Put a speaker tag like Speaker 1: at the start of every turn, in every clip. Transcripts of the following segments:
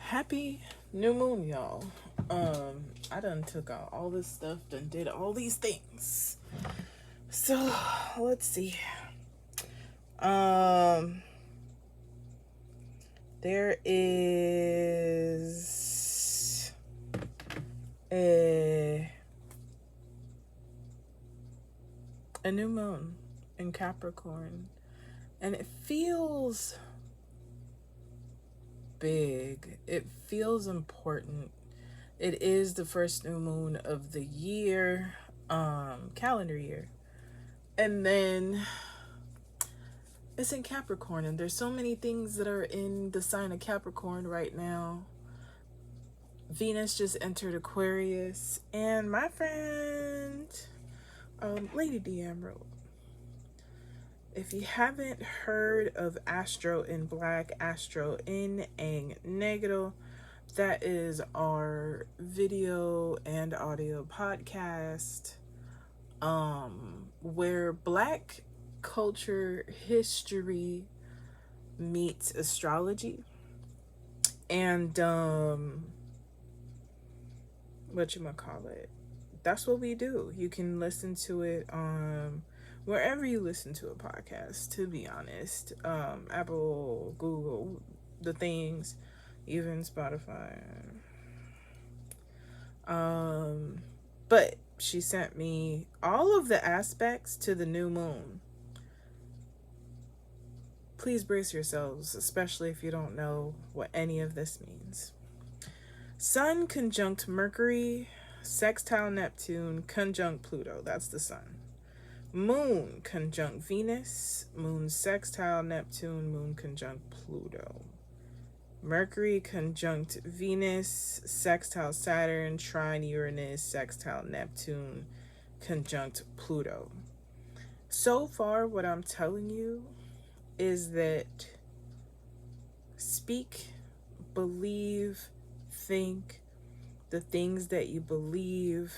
Speaker 1: Happy new moon, y'all. I done took out all this stuff, done did all these things. So let's see. Um there is a new moon in Capricorn, and it feels big. It feels important. It is the first new moon of the year, calendar year. And then it's in Capricorn, and there's so many things that are in the sign of Capricorn right now. Venus just entered Aquarius, and my friend, Lady D Emerald. If you haven't heard of Astro in Black, Astro in Ang Negro, that is our video and audio podcast, where Black culture history meets astrology. And whatchamacallit, that's what we do. You can listen to it wherever you listen to a podcast, to be honest. Apple, Google, the things, even Spotify. But she sent me all of the aspects to the new moon. Please brace yourselves, especially if you don't know what any of this means. Sun conjunct Mercury, sextile Neptune, conjunct Pluto. That's the sun. Moon conjunct Venus, moon sextile Neptune, moon conjunct Pluto. Mercury conjunct Venus, sextile Saturn, trine Uranus, sextile Neptune, conjunct Pluto. So far, what I'm telling you is that speak, believe, think the things that you believe,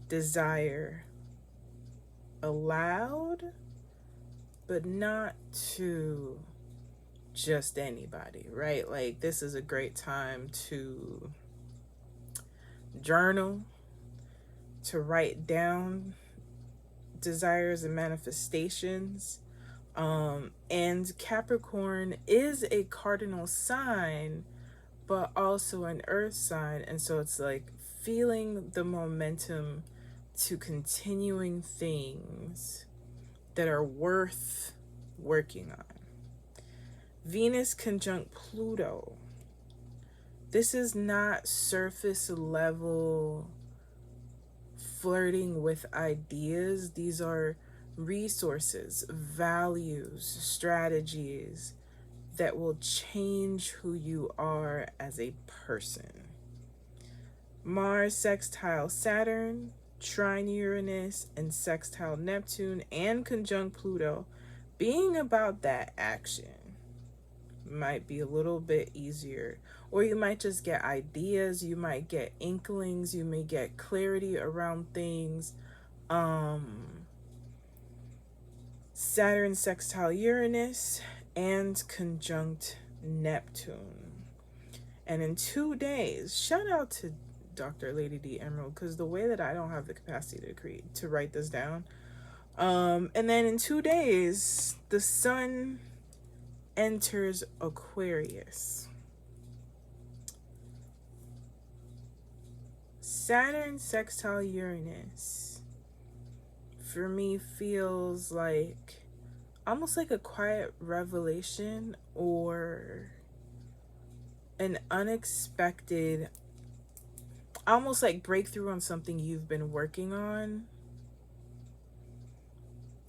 Speaker 1: desire, aloud, but not to just anybody, right? Like, this is a great time to journal, to write down desires and manifestations. And Capricorn is a cardinal sign, but also an earth sign. And so it's like feeling the momentum to continuing things that are worth working on. Venus conjunct Pluto. This is not surface level flirting with ideas. These are resources, values, strategies that will change who you are as a person. Mars sextile Saturn, trine Uranus, and sextile Neptune, and conjunct Pluto, being about that action might be a little bit easier. Or you might just get ideas, you might get inklings, you may get clarity around things. Saturn sextile Uranus and conjunct Neptune. And in 2 days, shout out to Dr. Lady D Emerald, because the way that I don't have the capacity to write this down. And then in 2 days, the sun enters Aquarius. Saturn sextile Uranus, for me, feels like almost like a quiet revelation or an unexpected, almost like breakthrough on something you've been working on.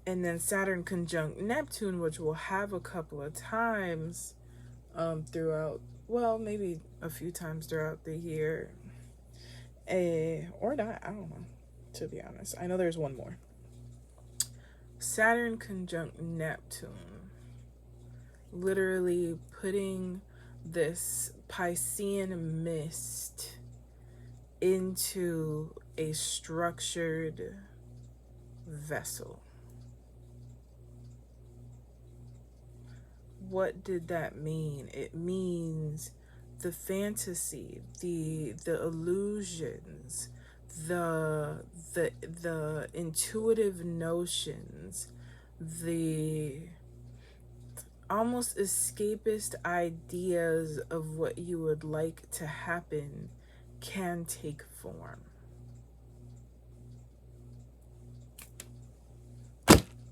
Speaker 1: And then Saturn conjunct Neptune, which we'll have a couple of times throughout, well, maybe a few times throughout the year. Or not, I don't know, to be honest. I know there's one more. Saturn conjunct Neptune, literally putting this Piscean mist into a structured vessel. What did that mean? It means fantasy, the illusions, the intuitive notions, the almost escapist ideas of what you would like to happen can take form.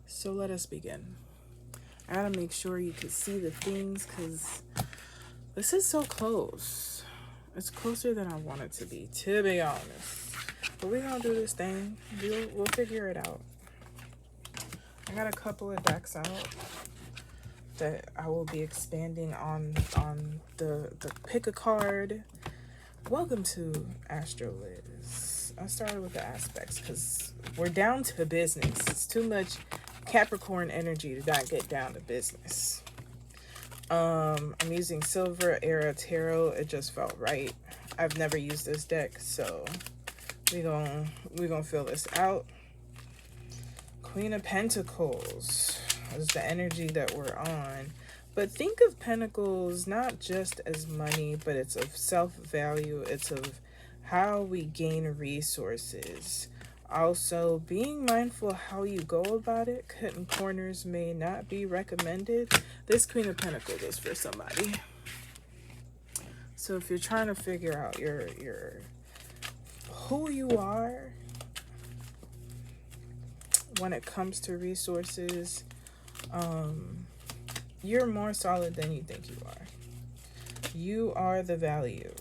Speaker 1: So let us begin. I gotta make sure you can see the things because this is so close. It's closer than I want it to be honest. But we're gonna do this thing. We'll figure it out. I got a couple of decks out that I will be expanding on the pick a card. Welcome to Astrolyszics. I started with the aspects because we're down to business. It's too much Capricorn energy to not get down to business. I'm using Silver Era Tarot. It just felt right. I've never used this deck, so we gonna fill this out. Queen of Pentacles is the energy that we're on. But think of Pentacles not just as money, but it's of self-value. It's of how we gain resources. Also, being mindful how you go about it. Cutting corners may not be recommended. This Queen of Pentacles is for somebody. So if you're trying to figure out your who you are when it comes to resources, you're more solid than you think you are. You are the value.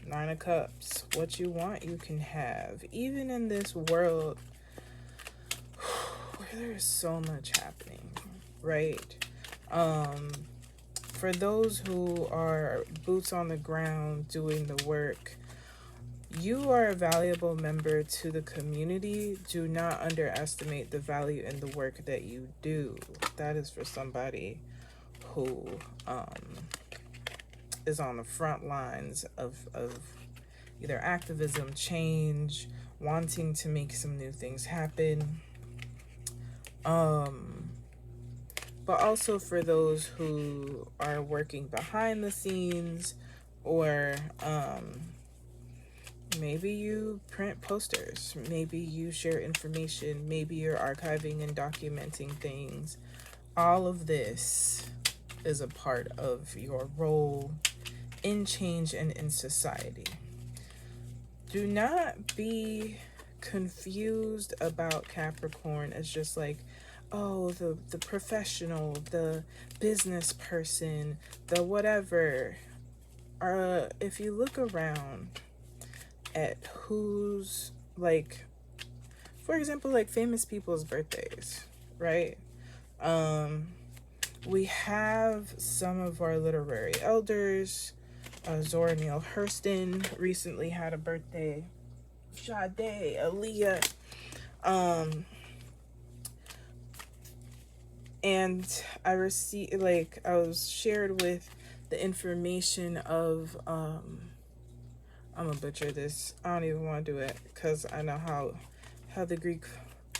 Speaker 1: Nine of Cups. What you want, you can have. Even in this world where there's so much happening, right? For those who are boots on the ground doing the work, you are a valuable member to the community. Do not underestimate the value in the work that you do. That is for somebody who is on the front lines of either activism, change, wanting to make some new things happen. But also for those who are working behind the scenes, or maybe you print posters, maybe you share information, maybe you're archiving and documenting things. All of this is a part of your role in change and in society. Do not be confused about Capricorn as just like, oh, the professional, the business person, the whatever. If you look around at who's, like, for example, like famous people's birthdays, right? We have some of our literary elders. Zora Neale Hurston recently had a birthday. Sade, Aaliyah. And I received, like, I was shared with the information of, I'm gonna butcher this. I don't even want to do it because I know how the Greek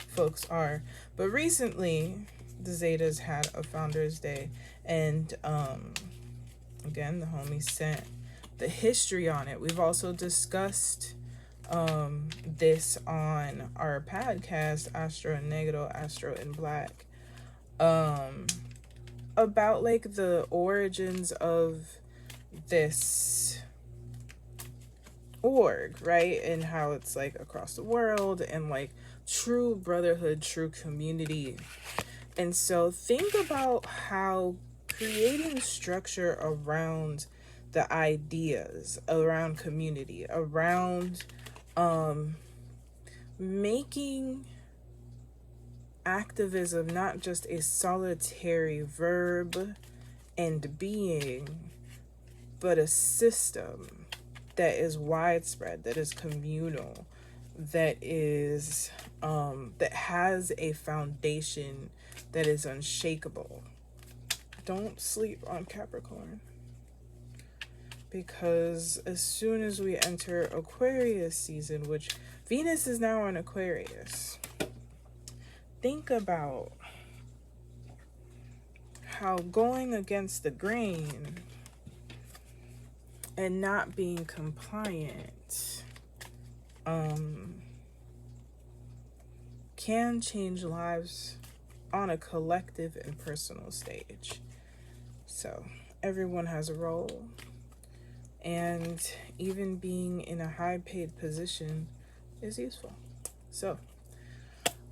Speaker 1: folks are. But recently, the Zetas had a Founders Day, and again, the homies sent the history on it. We've also discussed this on our podcast, Astro and Negro, Astro in Black, about like the origins of this org, right? And how it's like across the world, and like true brotherhood, true community. And so think about how creating structure around the ideas, around community, around making activism not just a solitary verb and being, but a system that is widespread, that is communal, that is that has a foundation that is unshakable. Don't sleep on Capricorn, because as soon as we enter Aquarius season, which Venus is now in Aquarius, think about how going against the grain and not being compliant can change lives on a collective and personal stage. So everyone has a role, and even being in a high paid position is useful. So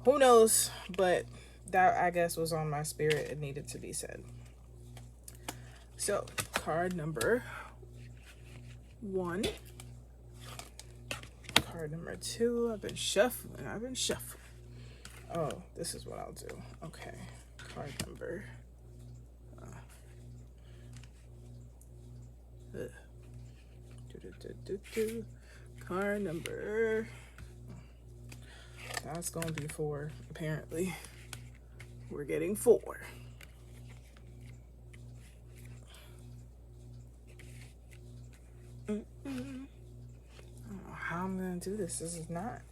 Speaker 1: who knows, but that, I guess, was on my spirit. It needed to be said. So card number 1, card number 2. I've been shuffling. Oh, this is what I'll do. Okay, card number card number, that's gonna be 4. Apparently we're getting 4. I don't know how I'm gonna do this. It's not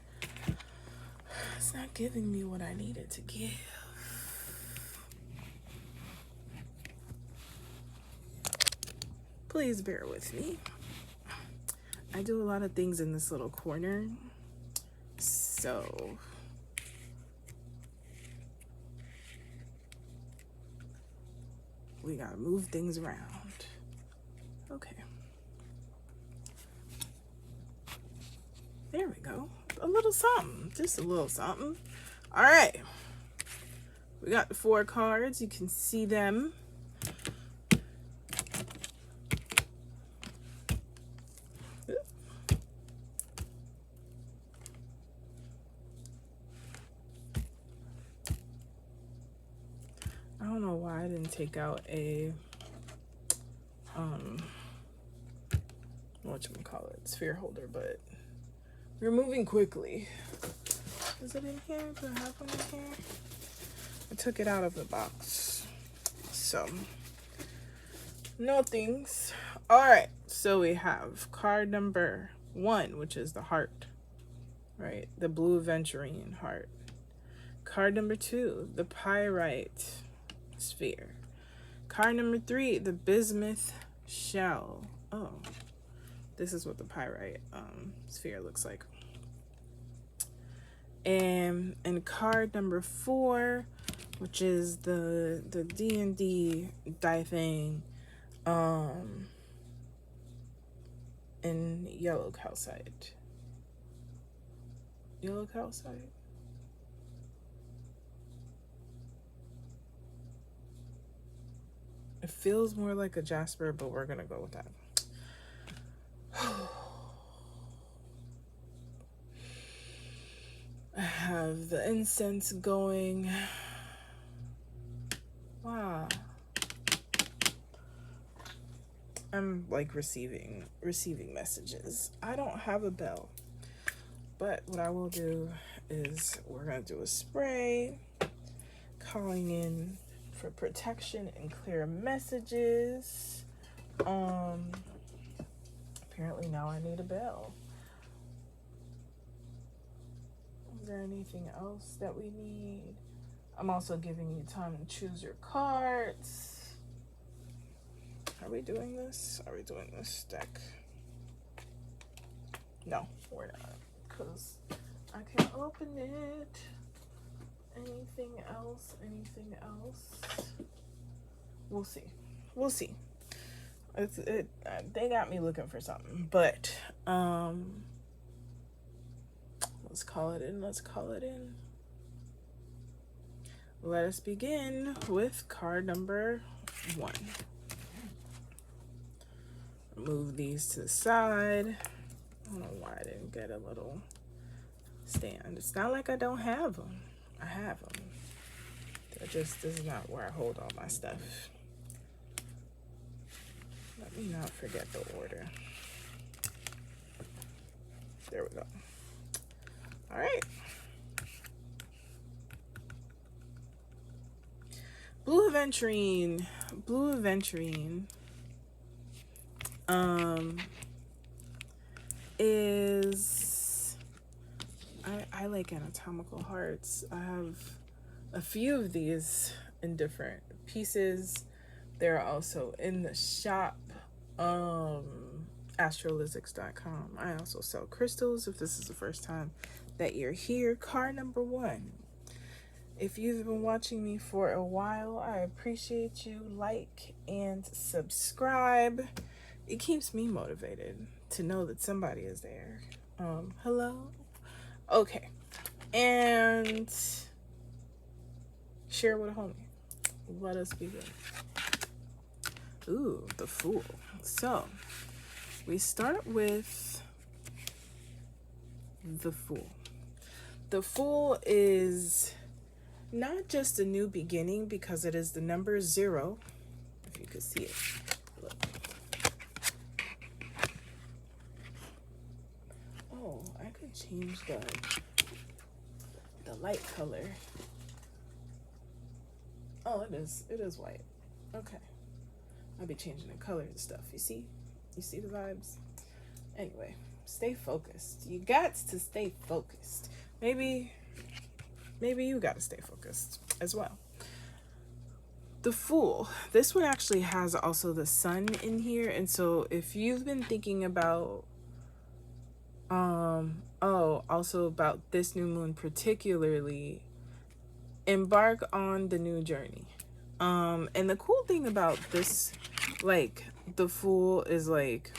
Speaker 1: giving me what I needed to give. Please bear with me. I do a lot of things in this little corner, so we gotta move things around. Okay. There we go. A little something. Just a little something. All right. We got the 4 cards. You can see them. I don't know why I didn't take out a whatchamacallit, sphere holder, but we're moving quickly. Is it in here? Do I have one in here? I took it out of the box. So, no things. All right. So we have card number 1, which is the heart, right? The Blue Aventurine heart. Card number 2, the Pyrite sphere. Card number 3, the Bismuth shell. Oh, this is what the Pyrite sphere looks like. And card number 4, which is the D&D die thing, in yellow calcite. Yellow calcite. It feels more like a Jasper, but we're gonna go with that. I have the incense going. Wow. I'm like receiving messages. I don't have a bell, but what I will do is we're gonna do a spray, calling in for protection and clear messages. Apparently now I need a bell. Is there anything else that we need? I'm also giving you time to choose your cards. Are we doing this? Are we doing this deck? No, we're not, because I can open it. Anything else? Anything else? We'll see. We'll see. They got me looking for something, but let's call it in. Let's call it in. Let us begin with card number 1. Move these to the side. I don't know why I didn't get a little stand. It's not like I don't have them. I have them. This is not where I hold all my stuff. Let me not forget the order. There we go. All right. Blue Aventurine. Blue Aventurine is, I like anatomical hearts. I have a few of these in different pieces. They're also in the shop, Astrolyszics.com. I also sell crystals if this is the first time that you're here. Car number 1. If you've been watching me for a while, I appreciate you. Like and subscribe. It keeps me motivated to know that somebody is there. Hello? Okay. And share with a homie. Let us begin. Ooh, the Fool. So, we start with the Fool. The Fool is not just a new beginning because it is the number 0, if you could see it. Look. Oh, I could change the light color. Oh, it is white. Okay. I'll be changing the color and stuff. You see the vibes? Anyway, stay focused. You got to stay focused. Maybe you got to stay focused as well. The Fool. This one actually has also the sun in here. And so if you've been thinking about, also about this new moon particularly, embark on the new journey. And the cool thing about this, like, the Fool is like,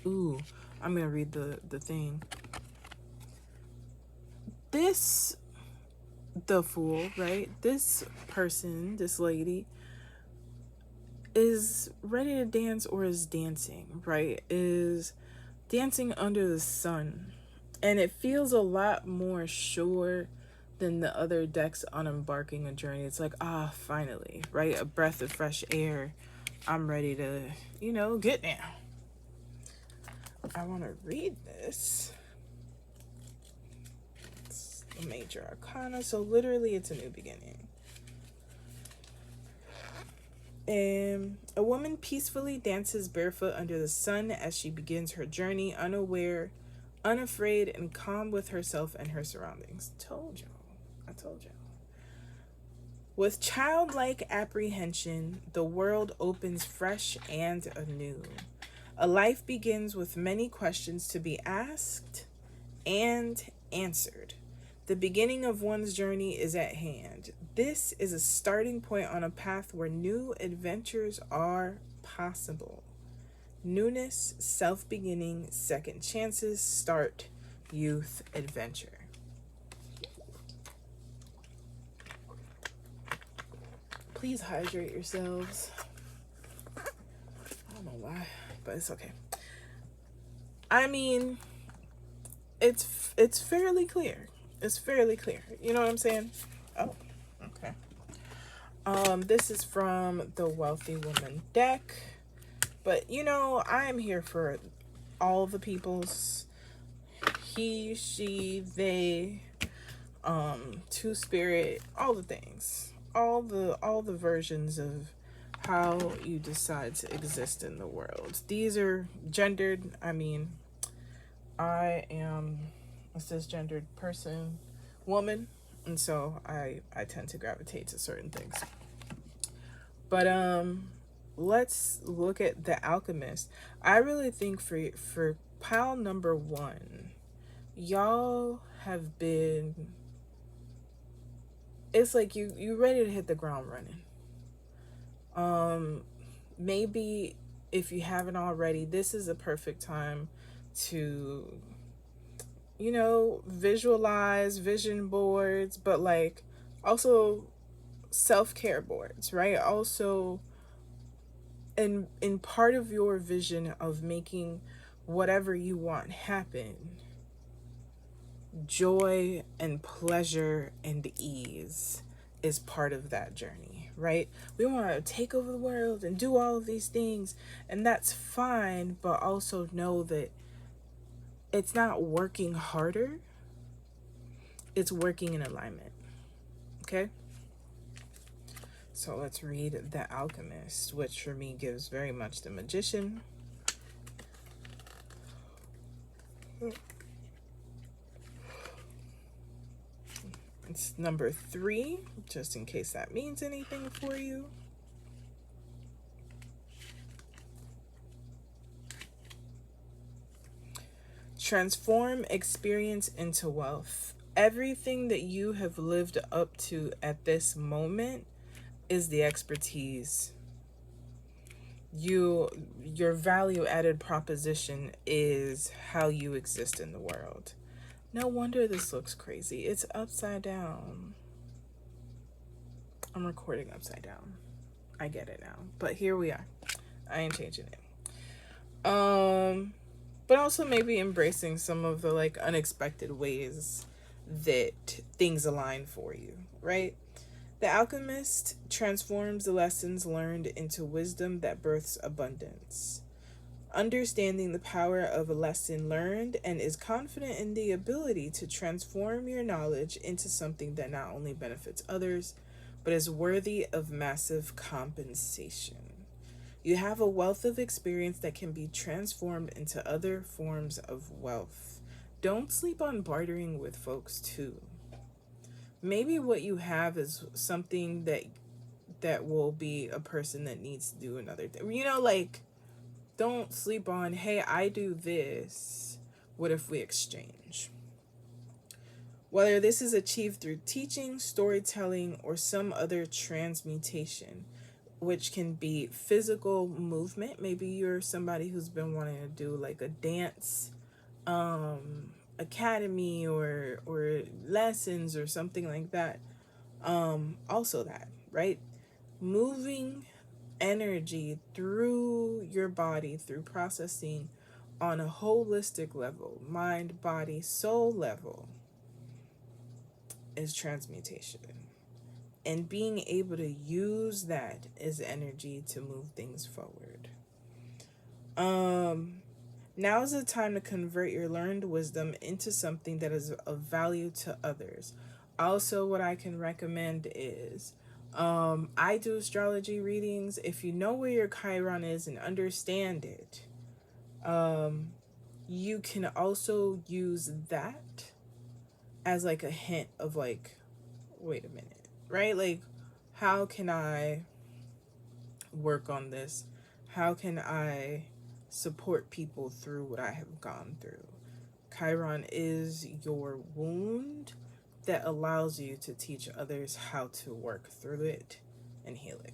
Speaker 1: ooh, I'm going to read the thing. The Fool, right? This person, this lady, is ready to dance or is dancing, right? Is dancing under the sun. And it feels a lot more sure than the other decks on embarking a journey. It's like, finally, right? A breath of fresh air. I'm ready to, get down. I want to read this. Major arcana, so literally it's a new beginning. A woman peacefully dances barefoot under the sun as she begins her journey, unaware, unafraid, and calm with herself and her surroundings. I told y'all. With childlike apprehension, the world opens fresh and anew. A life begins with many questions to be asked and answered. The beginning of one's journey is at hand. This is a starting point on a path where new adventures are possible. Newness, self-beginning, second chances, start, youth, adventure. Please hydrate yourselves. I don't know why, but it's okay. I mean, it's fairly clear. It's fairly clear. You know what I'm saying? Oh, okay. This is from the Wealthy Woman deck. But, I am here for all the peoples. He, she, they, two-spirit, all the things. All the versions of how you decide to exist in the world. These are gendered. I mean, I am a cisgendered person, woman, and so I tend to gravitate to certain things. But let's look at the Alchemist. I really think for pile number 1, y'all have been, it's like you ready to hit the ground running. Maybe if you haven't already, this is a perfect time to visualize, vision boards, but like also self-care boards, right? Also in part of your vision of making whatever you want happen, joy and pleasure and ease is part of that journey, right? We want to take over the world and do all of these things, and that's fine, but also know that it's not working harder, it's working in alignment. Okay? So let's read The Alchemist, which for me gives very much the Magician. It's number 3, just in case that means anything for you. Transform experience into wealth. Everything that you have lived up to at this moment is the expertise. Your value added proposition is how you exist in the world. No wonder this looks crazy. It's upside down. I'm recording upside down. I get it now. But here we are. I ain't changing it. But also maybe embracing some of the like unexpected ways that things align for you, right? The alchemist transforms the lessons learned into wisdom that births abundance. Understanding the power of a lesson learned and is confident in the ability to transform your knowledge into something that not only benefits others, but is worthy of massive compensation. You have a wealth of experience that can be transformed into other forms of wealth. Don't sleep on bartering with folks too. Maybe what you have is something that will be a person that needs to do another thing. You know, like, don't sleep on, hey, I do this. What if we exchange? Whether this is achieved through teaching, storytelling, or some other transmutation, which can be physical movement. Maybe you're somebody who's been wanting to do like a dance academy or lessons or something like that. Also that, right? Moving energy through your body, through processing on a holistic level, mind, body, soul level, is transmutation. And being able to use that as energy to move things forward. Now is the time to convert your learned wisdom into something that is of value to others. Also, what I can recommend is, I do astrology readings. If you know where your Chiron is and understand it, you can also use that as like a hint of like, wait a minute. Right? Like, how can I work on this? How can I support people through what I have gone through? Chiron is your wound that allows you to teach others how to work through it and heal it.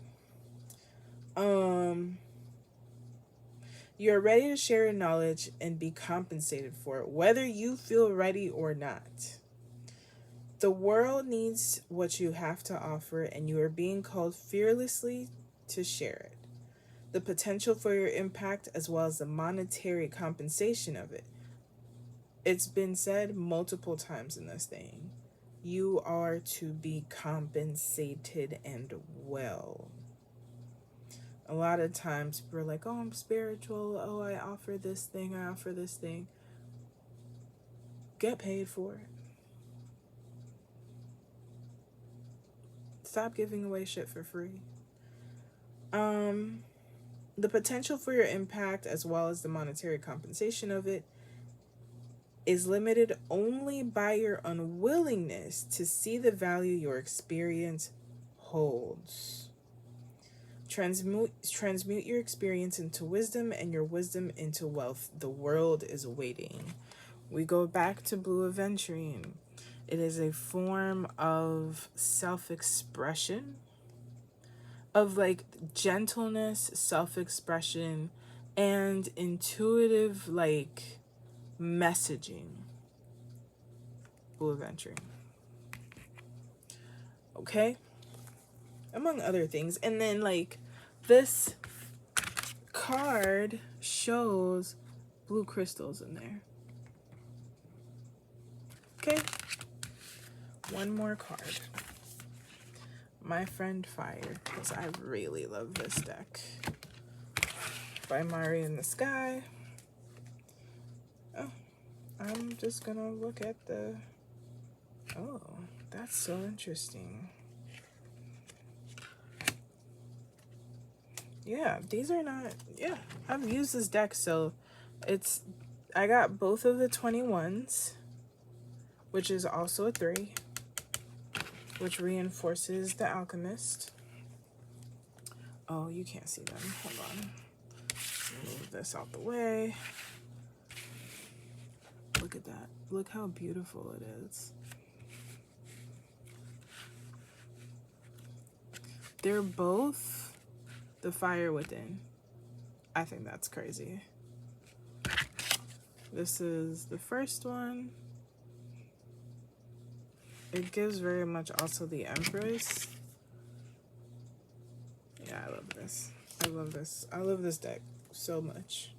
Speaker 1: You're ready to share your knowledge and be compensated for it, whether you feel ready or not. The world needs what you have to offer, and you are being called fearlessly to share it. The potential for your impact, as well as the monetary compensation of it. It's been said multiple times in this thing. You are to be compensated and well. A lot of times people are like, oh, I'm spiritual. Oh, I offer this thing. I offer this thing. Get paid for it. Stop giving away shit for free. The potential for your impact, as well as the monetary compensation of it, is limited only by your unwillingness to see the value your experience holds. Transmute your experience into wisdom and your wisdom into wealth. The world is waiting. We go back to Blue Aventurine. It is a form of self-expression, of like gentleness, self-expression, and intuitive like messaging. Blue Aventurine. Okay? Among other things. And then like this card shows blue crystals in there. Okay? One more card. My Friend Fire, because I really love this deck. By Mari in the Sky. Oh, I'm just gonna look at the... Oh, that's so interesting. Yeah, these are not... Yeah, I've used this deck, so it's... I got both of the 21s, which is also a 3. which reinforces the alchemist. Oh, you can't see them. Hold on. Move this out the way. Look at that. Look how beautiful it is. They're both the fire within. I think that's crazy. This is the first one. It gives very much also the Empress. Yeah, I love this. I love this. I love this deck so much.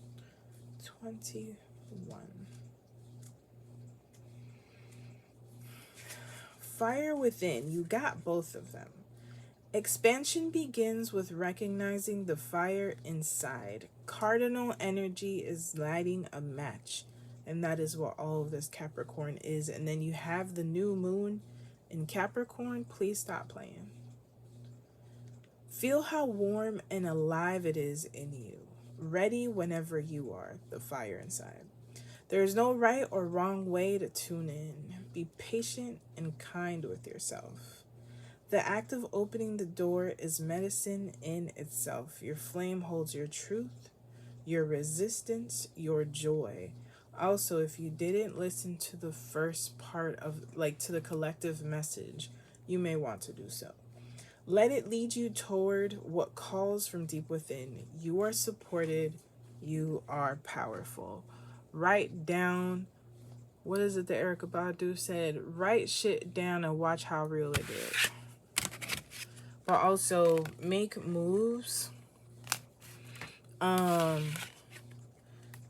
Speaker 1: 21. Fire within. You got both of them. Expansion begins with recognizing the fire inside. Cardinal energy is lighting a match. And that is what all of this Capricorn is. And then you have the new moon in Capricorn. Please stop playing. Feel how warm and alive it is in you. Ready whenever you are, the fire inside. There is no right or wrong way to tune in. Be patient and kind with yourself. The act of opening the door is medicine in itself. Your flame holds your truth, your resistance, your joy. Also, if you didn't listen to the first part of, to the collective message, you may want to do so. Let it lead you toward what calls from deep within. You are supported. You are powerful. Write down, what is it that Erykah Badu said? Write shit down and watch how real it is. But also make moves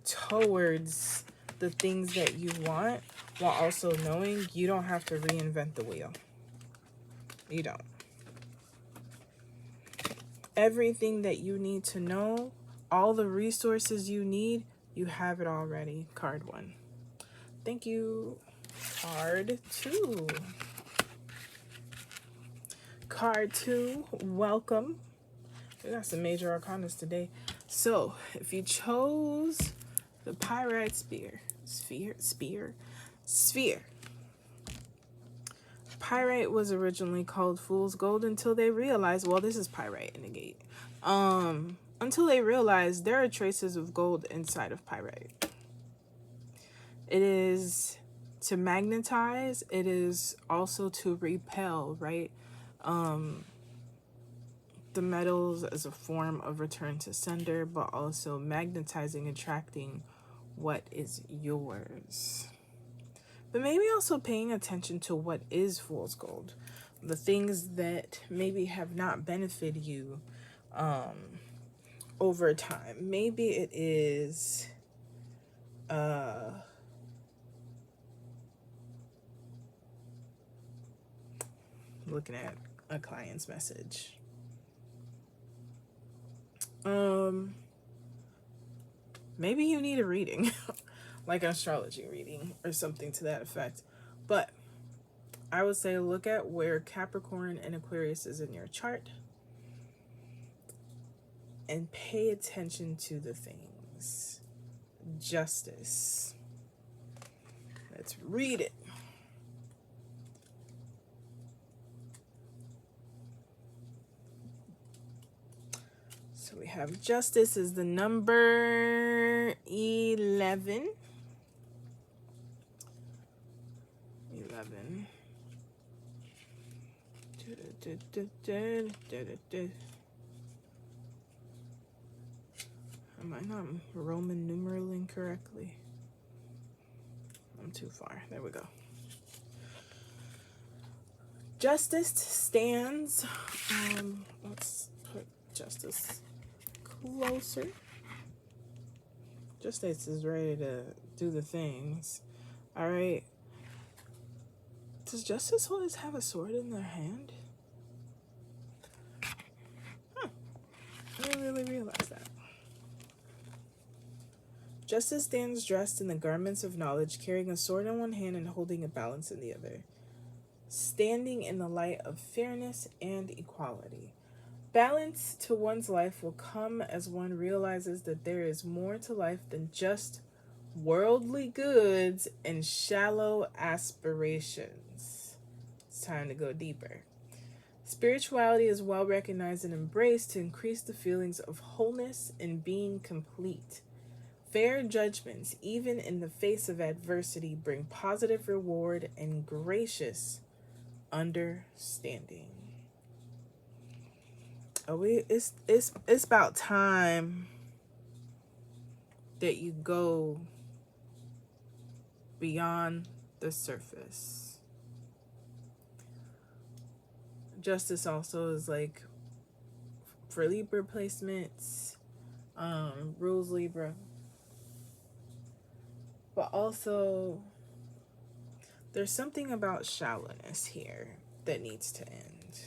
Speaker 1: towards the things that you want, while also knowing you don't have to reinvent the wheel. You don't. Everything that you need to know, all the resources you need, you have it already. Card 1. Thank you. Card 2. Card 2, welcome. We got some major arcanas today. So, if you chose the Pyrite Sphere. Pyrite was originally called Fool's Gold until they realized, well, this is Pyrite in the gate. Until they realized there are traces of gold inside of Pyrite. It is to magnetize. It is also to repel, right? The metals as a form of return to sender, but also magnetizing, attracting what is yours. But maybe also paying attention to what is fool's gold. The things that maybe have not benefited you over time. Maybe it is looking at a client's message. Maybe you need a reading. Like an astrology reading or something to that effect. But I would say look at where Capricorn and Aquarius is in your chart and pay attention to the things. Justice. Let's read it. So we have justice is the number 11. 11. Am I not Roman numeraling correctly? I'm too far. There we go. Justice stands. Let's put justice closer. Justice is ready to do the things. All right. Does Justice always have a sword in their hand? I didn't really realize that. Justice stands dressed in the garments of knowledge, carrying a sword in one hand and holding a balance in the other. Standing in the light of fairness and equality. Balance to one's life will come as one realizes that there is more to life than just worldly goods and shallow aspirations. time to go deeper. Spirituality is well recognized and embraced to increase the feelings of wholeness and being complete. Fair judgments, even in the face of adversity, bring positive reward and gracious understanding. It's about time that you go beyond the surface. Justice also is like for Libra placements, rules Libra. But also, there's something about shallowness here that needs to end.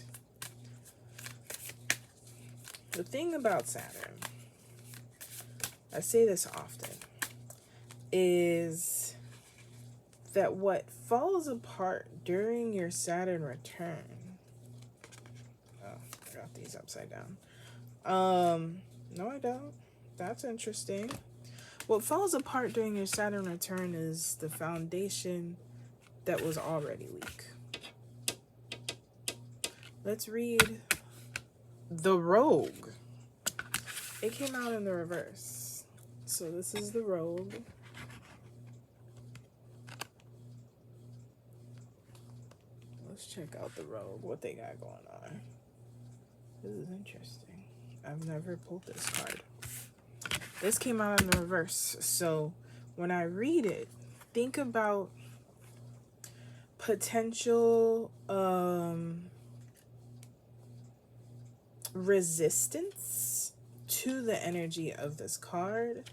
Speaker 1: The thing about Saturn, I say this often, is that what falls apart during your Saturn return, oh, I got these upside down. No, I don't. That's interesting. What falls apart during your Saturn return is the foundation that was already weak. Let's read The Rogue. It came out in the reverse. So this is the Rogue. Let's check out the Rogue, what they got going on. This is interesting. I've never pulled this card. This came out in the reverse. So when I read it, think about potential resistance to the energy of this card.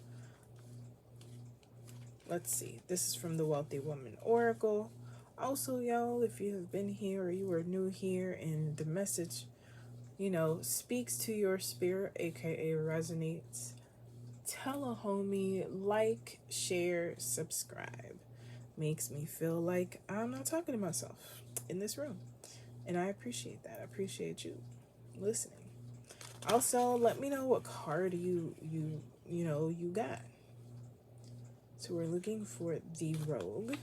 Speaker 1: Let's see. This is from the Wealthy Woman Oracle. Also, y'all, if you have been here or you are new here and the message, you know, speaks to your spirit, aka resonates, tell a homie, like, share, subscribe. Makes me feel like I'm not talking to myself in this room. And I appreciate that. I appreciate you listening. Also, let me know what card you got. So we're looking for the Rogue.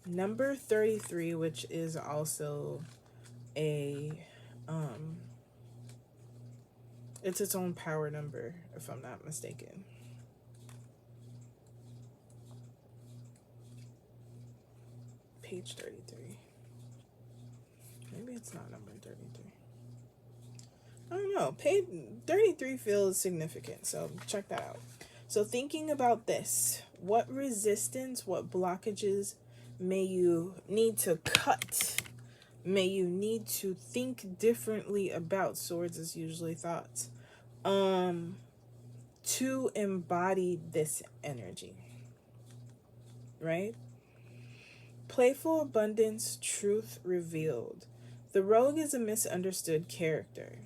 Speaker 1: Number 33, which is also a it's its own power number, if I'm not mistaken. Page 33. Maybe it's not number 33. I don't know. Page 33 feels significant, so check that out. So thinking about this, what resistance, what blockages may you need to cut? May you need to think differently about? Swords is usually thoughts. To embody this energy. Right? Playful abundance, truth revealed. The Rogue is a misunderstood character.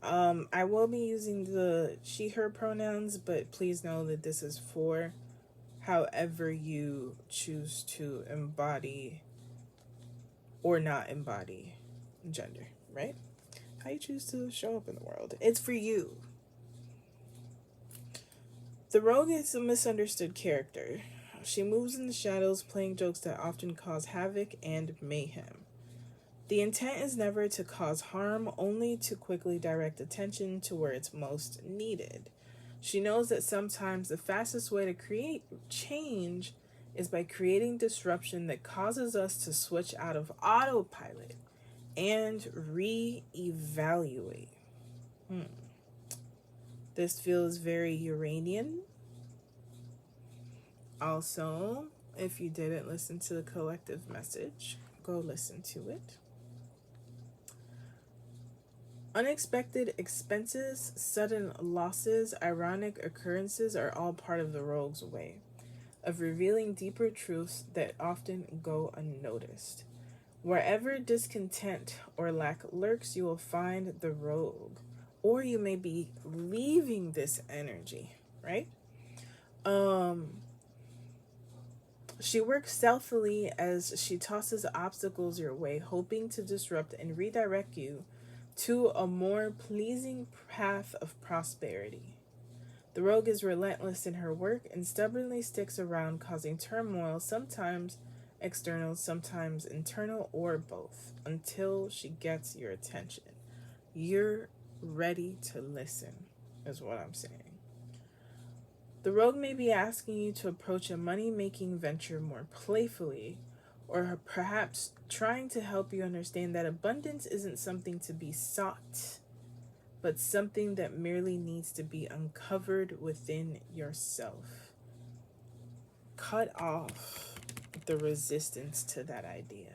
Speaker 1: I will be using the she, her pronouns, but please know that this is for however you choose to embody or not embody gender, right? How you choose to show up in the world. It's for you. The Rogue is a misunderstood character. She moves in the shadows, playing jokes that often cause havoc and mayhem. The intent is never to cause harm, only to quickly direct attention to where it's most needed. She knows that sometimes the fastest way to create change is by creating disruption that causes us to switch out of autopilot and re-evaluate. This feels very Uranian. Also, if you didn't listen to the collective message, go listen to it. Unexpected expenses, sudden losses, ironic occurrences are all part of the Rogue's way of revealing deeper truths that often go unnoticed. Wherever discontent or lack lurks, you will find the Rogue, or you may be leaving this energy, right? She works stealthily as she tosses obstacles your way, hoping to disrupt and redirect you to a more pleasing path of prosperity. The Rogue is relentless in her work and stubbornly sticks around, causing turmoil, sometimes external, sometimes internal, or both, until she gets your attention. You're ready to listen, is what I'm saying. The rogue may be asking you to approach a money-making venture more playfully, or perhaps trying to help you understand that abundance isn't something to be sought, but something that merely needs to be uncovered within yourself. Cut off the resistance to that idea.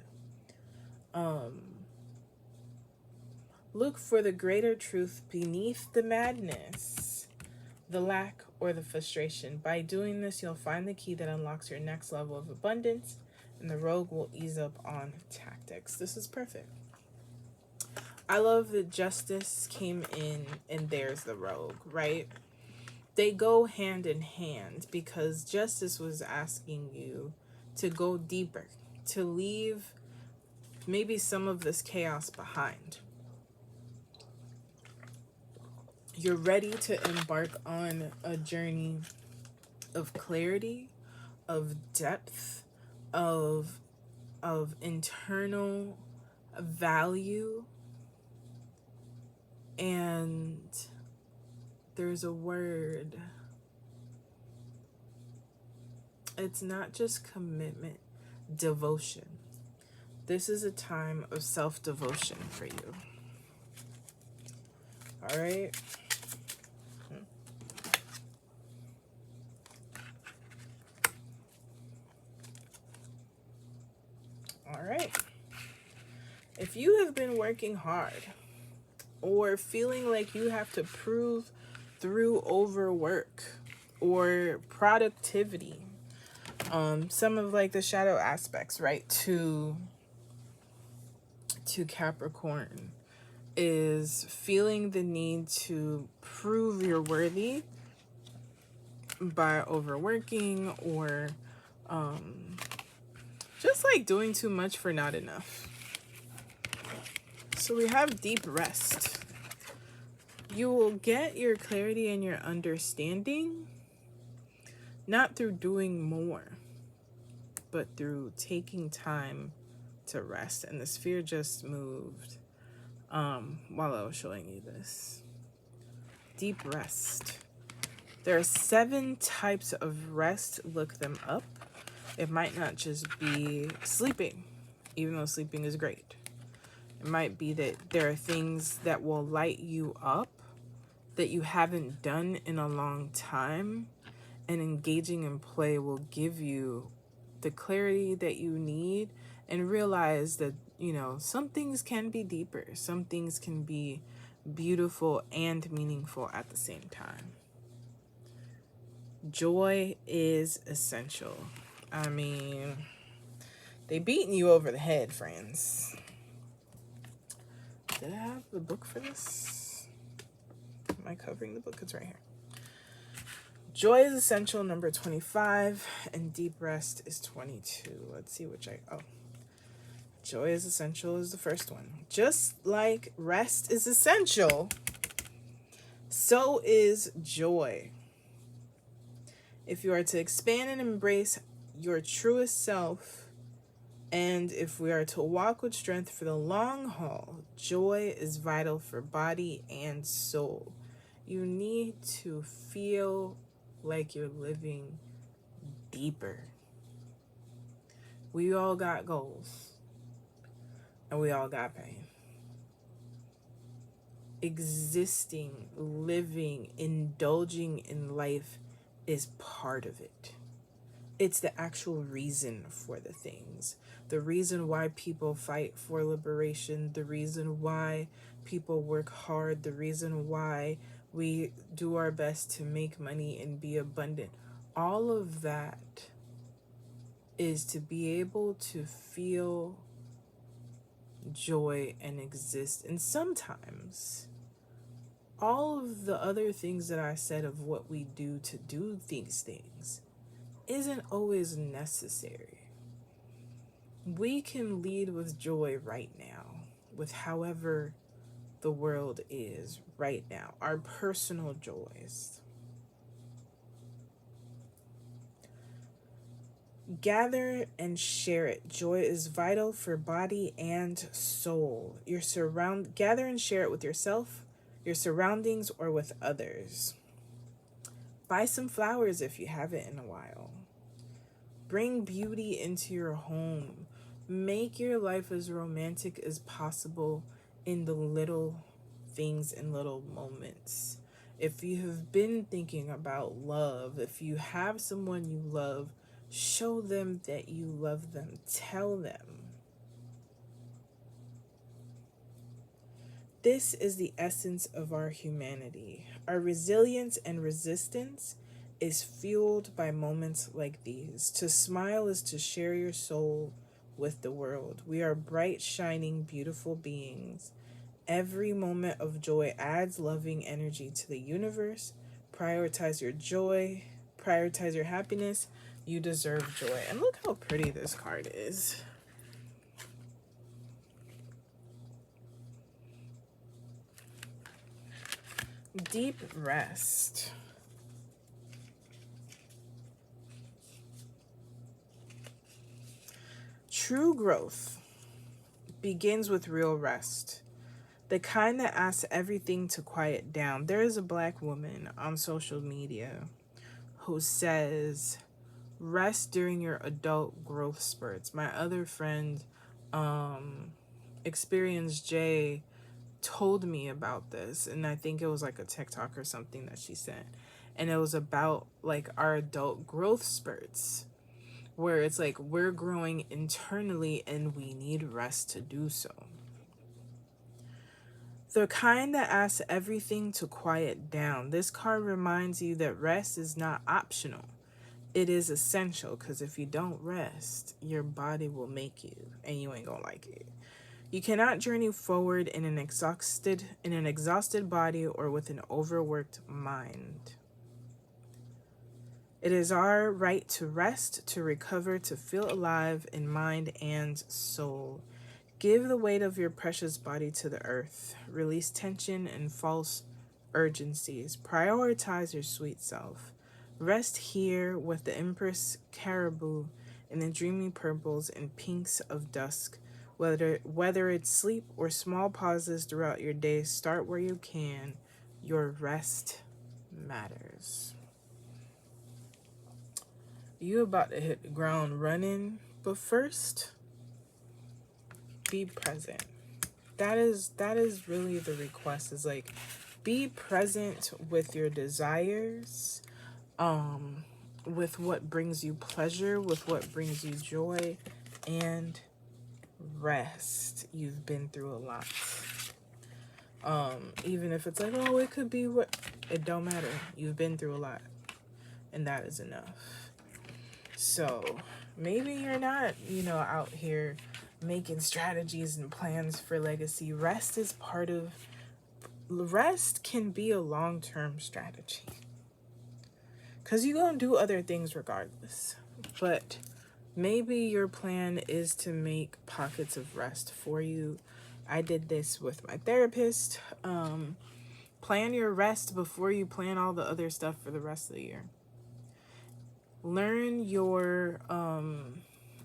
Speaker 1: Look for the greater truth beneath the madness, the lack, or the frustration. By doing this, you'll find the key that unlocks your next level of abundance, and the rogue will ease up on tactics. This is perfect. I love that justice came in and there's the rogue, right? They go hand in hand, because justice was asking you to go deeper, to leave maybe some of this chaos behind. You're ready to embark on a journey of clarity, of depth, of internal value. And there's a word. It's not just commitment, devotion. This is a time of self-devotion for you. All right? All right. If you have been working hard or feeling like you have to prove through overwork or productivity, some of like the shadow aspects, right, to Capricorn is feeling the need to prove you're worthy by overworking, or just like doing too much for not enough. So we have deep rest. You will get your clarity and your understanding not through doing more, but through taking time to rest. And the sphere just moved while I was showing you this. Deep rest. There are 7 types of rest. Look them up. It might not just be sleeping, even though sleeping is great. It might be that there are things that will light you up that you haven't done in a long time, and engaging in play will give you the clarity that you need, and realize that, you know, some things can be deeper. Some things can be beautiful and meaningful at the same time. Joy is essential. I mean, they beating you over the head, friends. Did I have the book for this? Am I covering the book? It's right here. Joy is essential, number 25, and deep rest is 22. Let's see which Joy is essential is the first one. Just like rest is essential, so is joy. If you are to expand and embrace your truest self, and if we are to walk with strength for the long haul, joy is vital for body and soul. You need to feel like you're living deeper. We all got goals, and we all got pain. Existing, living, indulging in life is part of it. It's the actual reason for the things. The reason why people fight for liberation, the reason why people work hard, the reason why we do our best to make money and be abundant. All of that is to be able to feel joy and exist. And sometimes all of the other things that I said of what we do to do these things isn't always necessary. We can lead with joy right now, with however the world is right now, our personal joys. Gather and share it. Joy is vital for body and soul. Gather and share it with yourself, your surroundings, or with others. Buy some flowers if you haven't in a while. Bring beauty into your home. Make your life as romantic as possible in the little things and little moments. If you have been thinking about love, if you have someone you love, show them that you love them. Tell them. This is the essence of our humanity. Our resilience and resistance is fueled by moments like these. To smile is to share your soul with the world. We are bright, shining, beautiful beings. Every moment of joy adds loving energy to the universe. Prioritize your joy. Prioritize your happiness. You deserve joy. And look how pretty this card is. Deep rest. True growth begins with real rest. The kind that asks everything to quiet down. There is a Black woman on social media who says, rest during your adult growth spurts. My other friend, Experience J, told me about this, and I think it was like a TikTok or something that she sent, and it was about like our adult growth spurts, where it's like we're growing internally and we need rest to do so. The kind that asks everything to quiet down. This card reminds you that rest is not optional. It is essential, because if you don't rest, your body will make you, and you ain't gonna like it. You cannot journey forward in an exhausted body or with an overworked mind. It is our right to rest, to recover, to feel alive in mind and soul. Give the weight of your precious body to the earth. Release tension and false urgencies. Prioritize your sweet self. Rest here with the Empress Caribou in the dreamy purples and pinks of dusk. Whether it's sleep or small pauses throughout your day, start where you can. Your rest matters. You about to hit the ground running, but first, be present. That is really the request, is like, be present with your desires, with what brings you pleasure, with what brings you joy, and rest. You've been through a lot. Even if it's like, oh, it could be what, it don't matter. You've been through a lot, and that is enough. So maybe you're not, out here making strategies and plans for legacy. Rest can be a long-term strategy, because you're going to do other things regardless. But maybe your plan is to make pockets of rest for you. I did this with my therapist. Plan your rest before you plan all the other stuff for the rest of the year. Learn your,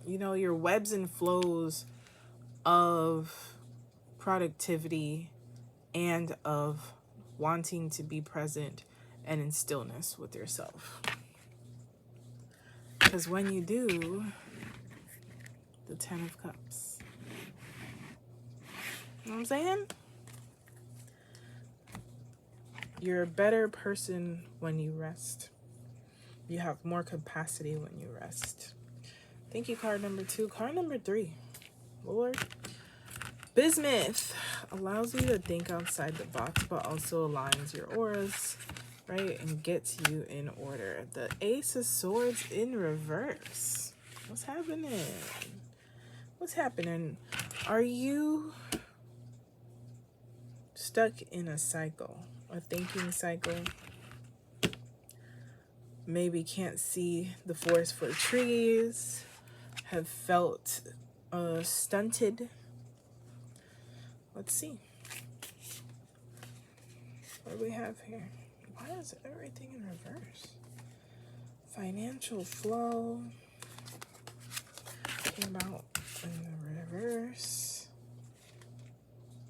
Speaker 1: your webs and flows of productivity and of wanting to be present and in stillness with yourself. Because when you do, the 10 of Cups. You know what I'm saying? You're a better person when you rest. You have more capacity when you rest. Thank you, card number 2. Card number 3. Lord. Bismuth allows you to think outside the box, but also aligns your auras, right? And gets you in order. The Ace of Swords in reverse. What's happening? What's happening? Are you stuck in a cycle, a thinking cycle? Maybe can't see the forest for the trees, have felt stunted. Let's see. What do we have here? Why is everything in reverse? Financial flow. talking about in the reverse?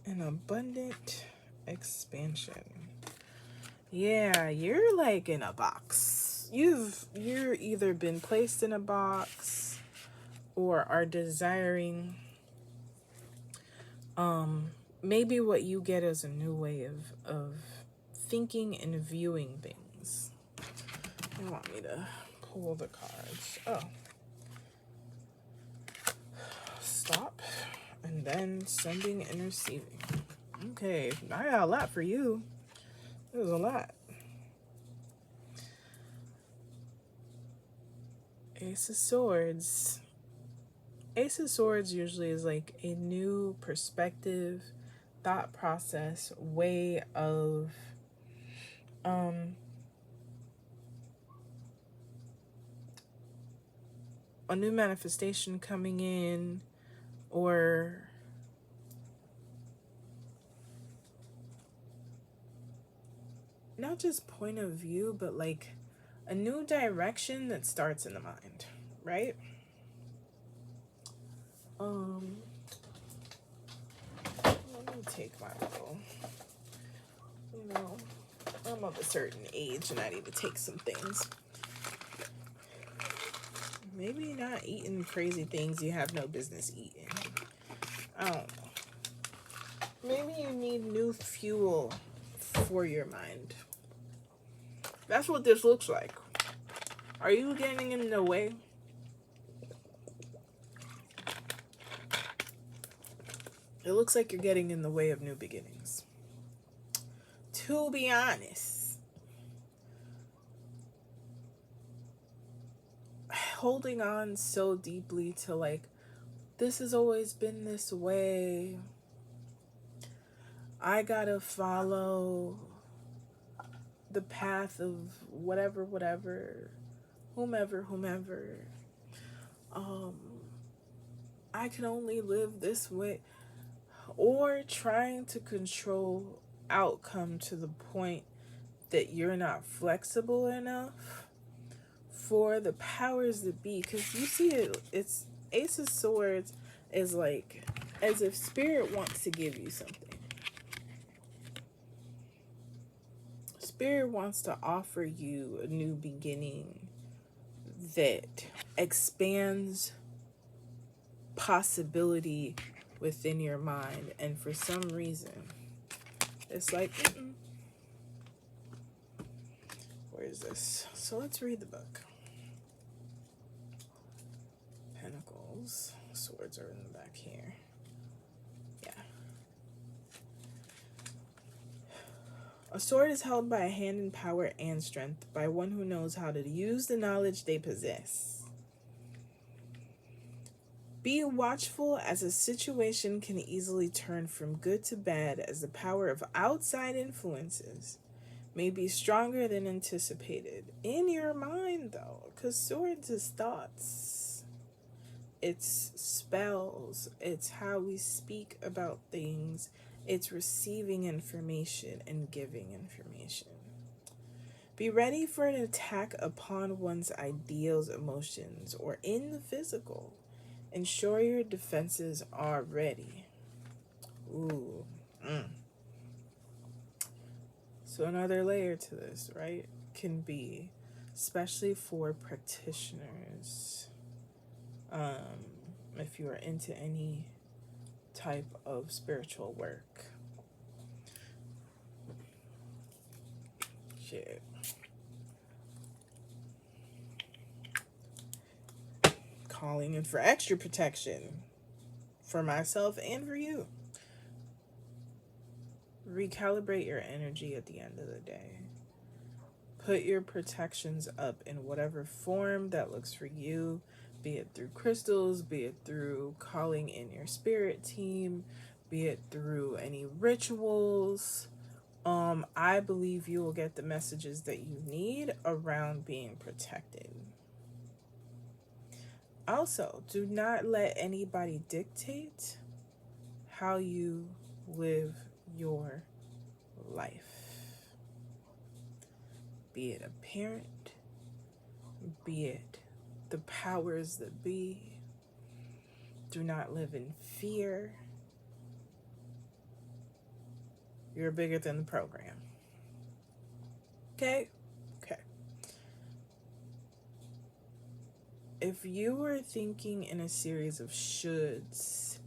Speaker 1: An abundant expansion. Yeah, you're like in a box. You're either been placed in a box or are desiring maybe what you get is a new way of thinking and viewing things. You want me to pull the cards. Oh. Stop. And then sending and receiving. Okay, I got a lot for you. There's a lot. Ace of Swords. Ace of Swords usually is like a new perspective, thought process, way of a new manifestation coming in, or not just point of view, but like a new direction that starts in the mind, right? Let me take my little, I'm of a certain age and I need to take some things. Maybe not eating crazy things you have no business eating. I don't know. Maybe you need new fuel for your mind. That's what this looks like. Are you getting in the way? It looks like you're getting in the way of new beginnings. To be honest, holding on so deeply to like, this has always been this way. I gotta follow the path of whatever, whomever. I can only live this way. Or trying to control outcome to the point that you're not flexible enough for the powers that be. Because you see it's Ace of Swords is like as if Spirit wants to give you something. Spirit wants to offer you a new beginning that expands possibility within your mind, and for some reason it's like where is this? So let's read the book. Pentacles, swords are in the back here. Yeah. A sword is held by a hand in power and strength, by one who knows how to use the knowledge they possess. Be watchful, as a situation can easily turn from good to bad, as the power of outside influences may be stronger than anticipated. In your mind, though, because swords is thoughts. It's spells. It's how we speak about things. It's receiving information and giving information. Be ready for an attack upon one's ideals, emotions, or in the physical. Ensure your defenses are ready. Ooh. So another layer to this, right, can be, especially for practitioners, if you are into any type of spiritual work. Shit. Calling in for extra protection for myself and for you. Recalibrate your energy at the end of the day. Put your protections up in whatever form that looks for you, be it through crystals, be it through calling in your spirit team, be it through any rituals. I believe you will get the messages that you need around being protected. Also, do not let anybody dictate how you live your life. Be it a parent, be it the powers that be, Do not live in fear. You're bigger than the program. Okay? Okay. If you were thinking in a series of shoulds,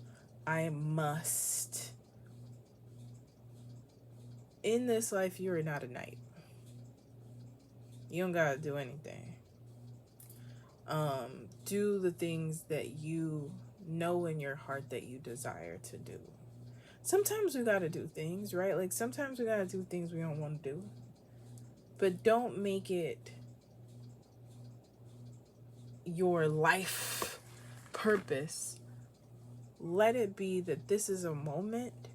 Speaker 1: I must. In this life, you are not a knight. You don't gotta do anything. Do the things that you know in your heart that you desire to do. Sometimes we gotta do things, right? Like sometimes we gotta do things we don't want to do. But don't make it your life purpose. Let it be that this is a moment,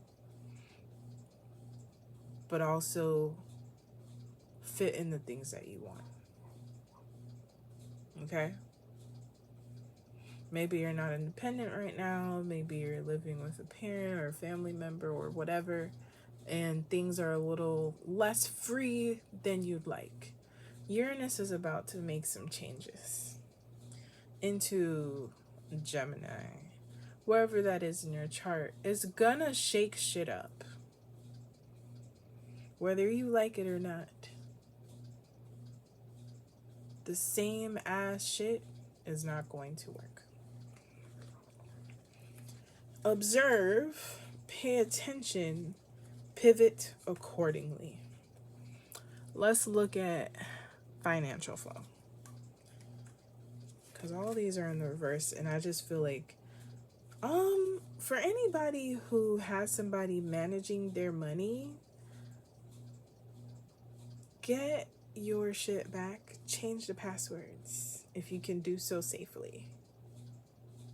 Speaker 1: but also fit in the things that you want. Okay? Maybe you're not independent right now. Maybe you're living with a parent or a family member or whatever, and things are a little less free than you'd like. Uranus is about to make some changes into Gemini. Wherever that is in your chart, is gonna shake shit up. Whether you like it or not. The same ass shit is not going to work. Observe, pay attention, pivot accordingly. Let's look at financial flow. Because all these are in the reverse, and I just feel like, for anybody who has somebody managing their money, get your shit back. Change the passwords if you can do so safely.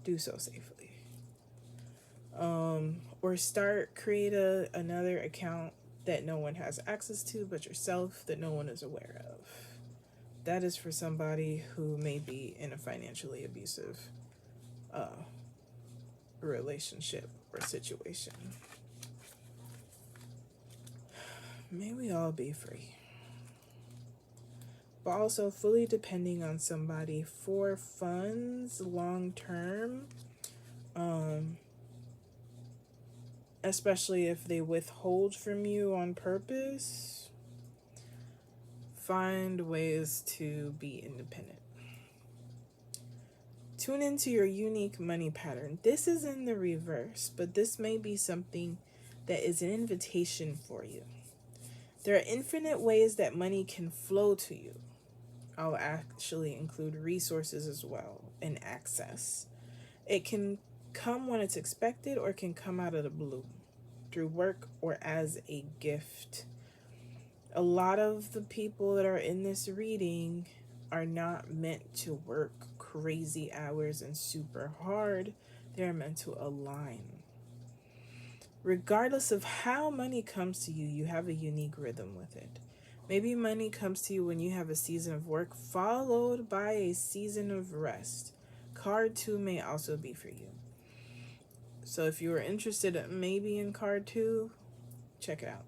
Speaker 1: Do so safely. Or create another account that no one has access to but yourself, that no one is aware of. That is for somebody who may be in a financially abusive relationship or situation. May we all be free. But also fully depending on somebody for funds long term, especially if they withhold from you on purpose. Find ways to be independent. Tune into your unique money pattern. This is in the reverse, but this may be something that is an invitation for you. There are infinite ways that money can flow to you. I'll actually include resources as well and access. It can come when it's expected or it can come out of the blue through work or as a gift. A lot of the people that are in this reading are not meant to work crazy hours and super hard. They're meant to align. Regardless of how money comes to you, you have a unique rhythm with it. Maybe money comes to you when you have a season of work followed by a season of rest. Card 2 may also be for you. So if you are interested maybe in card 2, check it out.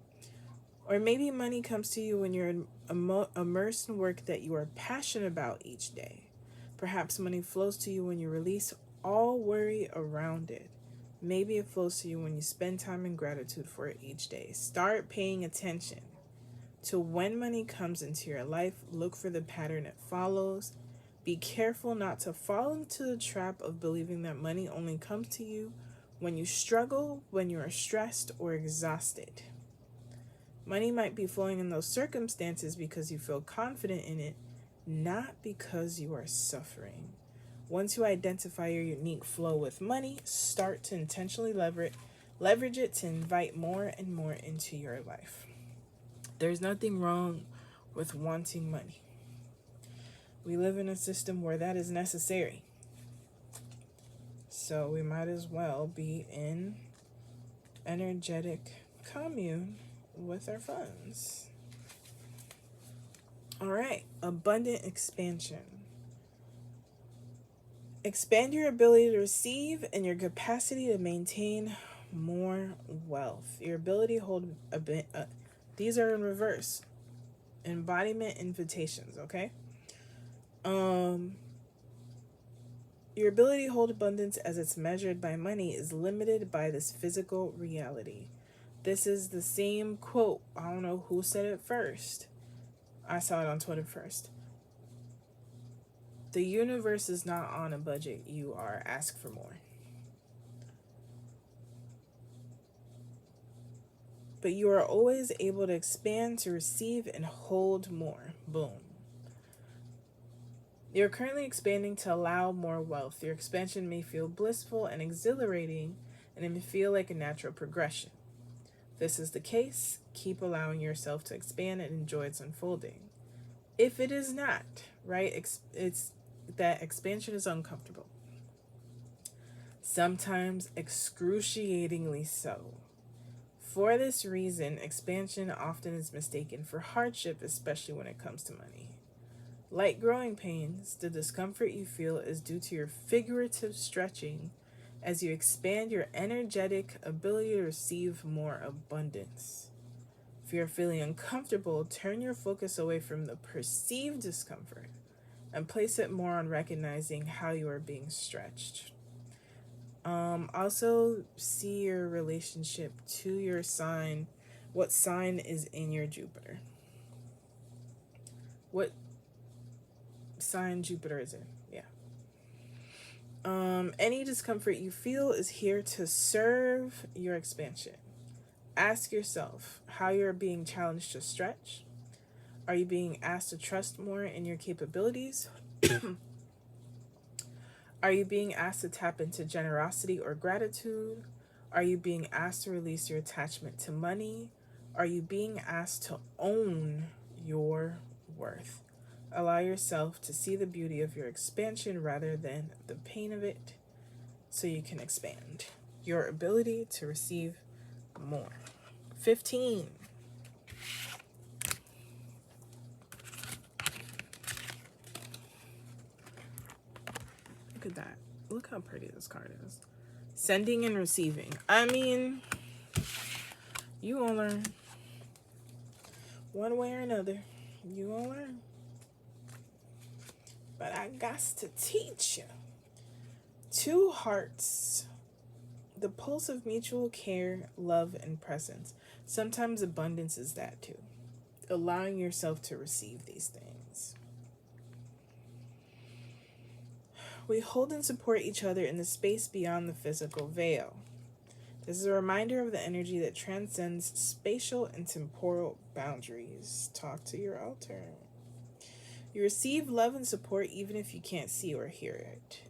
Speaker 1: Or maybe money comes to you when you're immersed in work that you are passionate about each day. Perhaps money flows to you when you release all worry around it. Maybe it flows to you when you spend time in gratitude for it each day. Start paying attention to when money comes into your life. Look for the pattern it follows. Be careful not to fall into the trap of believing that money only comes to you when you struggle, when you are stressed or exhausted. Money might be flowing in those circumstances because you feel confident in it, not because you are suffering. Once you identify your unique flow with money, start to intentionally leverage it to invite more and more into your life. There's nothing wrong with wanting money. We live in a system where that is necessary. So we might as well be in energetic commune with our funds. All right, abundant expansion. Expand your ability to receive and your capacity to maintain more wealth. Your ability to hold these are in reverse. Embodiment invitations, okay? Your ability to hold abundance as it's measured by money is limited by this physical reality. This is the same quote. I don't know who said it first. I saw it on Twitter first. The universe is not on a budget. You are. Ask for more. But you are always able to expand, to receive, and hold more. Boom. You're currently expanding to allow more wealth. Your expansion may feel blissful and exhilarating, and it may feel like a natural progression. If this is the case, keep allowing yourself to expand and enjoy its unfolding. If it is not, right, it's that expansion is uncomfortable. Sometimes excruciatingly so. For this reason, expansion often is mistaken for hardship, especially when it comes to money. Like growing pains, the discomfort you feel is due to your figurative stretching as you expand your energetic ability to receive more abundance. If you're feeling uncomfortable, turn your focus away from the perceived discomfort and place it more on recognizing how you are being stretched. Also, see your relationship to your sign. What sign is in your Jupiter? What sign Jupiter is in? Yeah. Any discomfort you feel is here to serve your expansion. Ask yourself how you're being challenged to stretch. Are you being asked to trust more in your capabilities? Are you being asked to tap into generosity or gratitude? Are you being asked to release your attachment to money? Are you being asked to own your worth? Allow yourself to see the beauty of your expansion rather than the pain of it, so you can expand your ability to receive more. 15. Look at that. Look how pretty this card is. Sending and receiving. I mean, you gonna learn. One way or another, you gonna learn. But I got to teach you. 2 hearts. The pulse of mutual care, love, and presence. Sometimes abundance is that too. Allowing yourself to receive these things. We hold and support each other in the space beyond the physical veil. This is a reminder of the energy that transcends spatial and temporal boundaries. Talk to your altar. You receive love and support even if you can't see or hear it.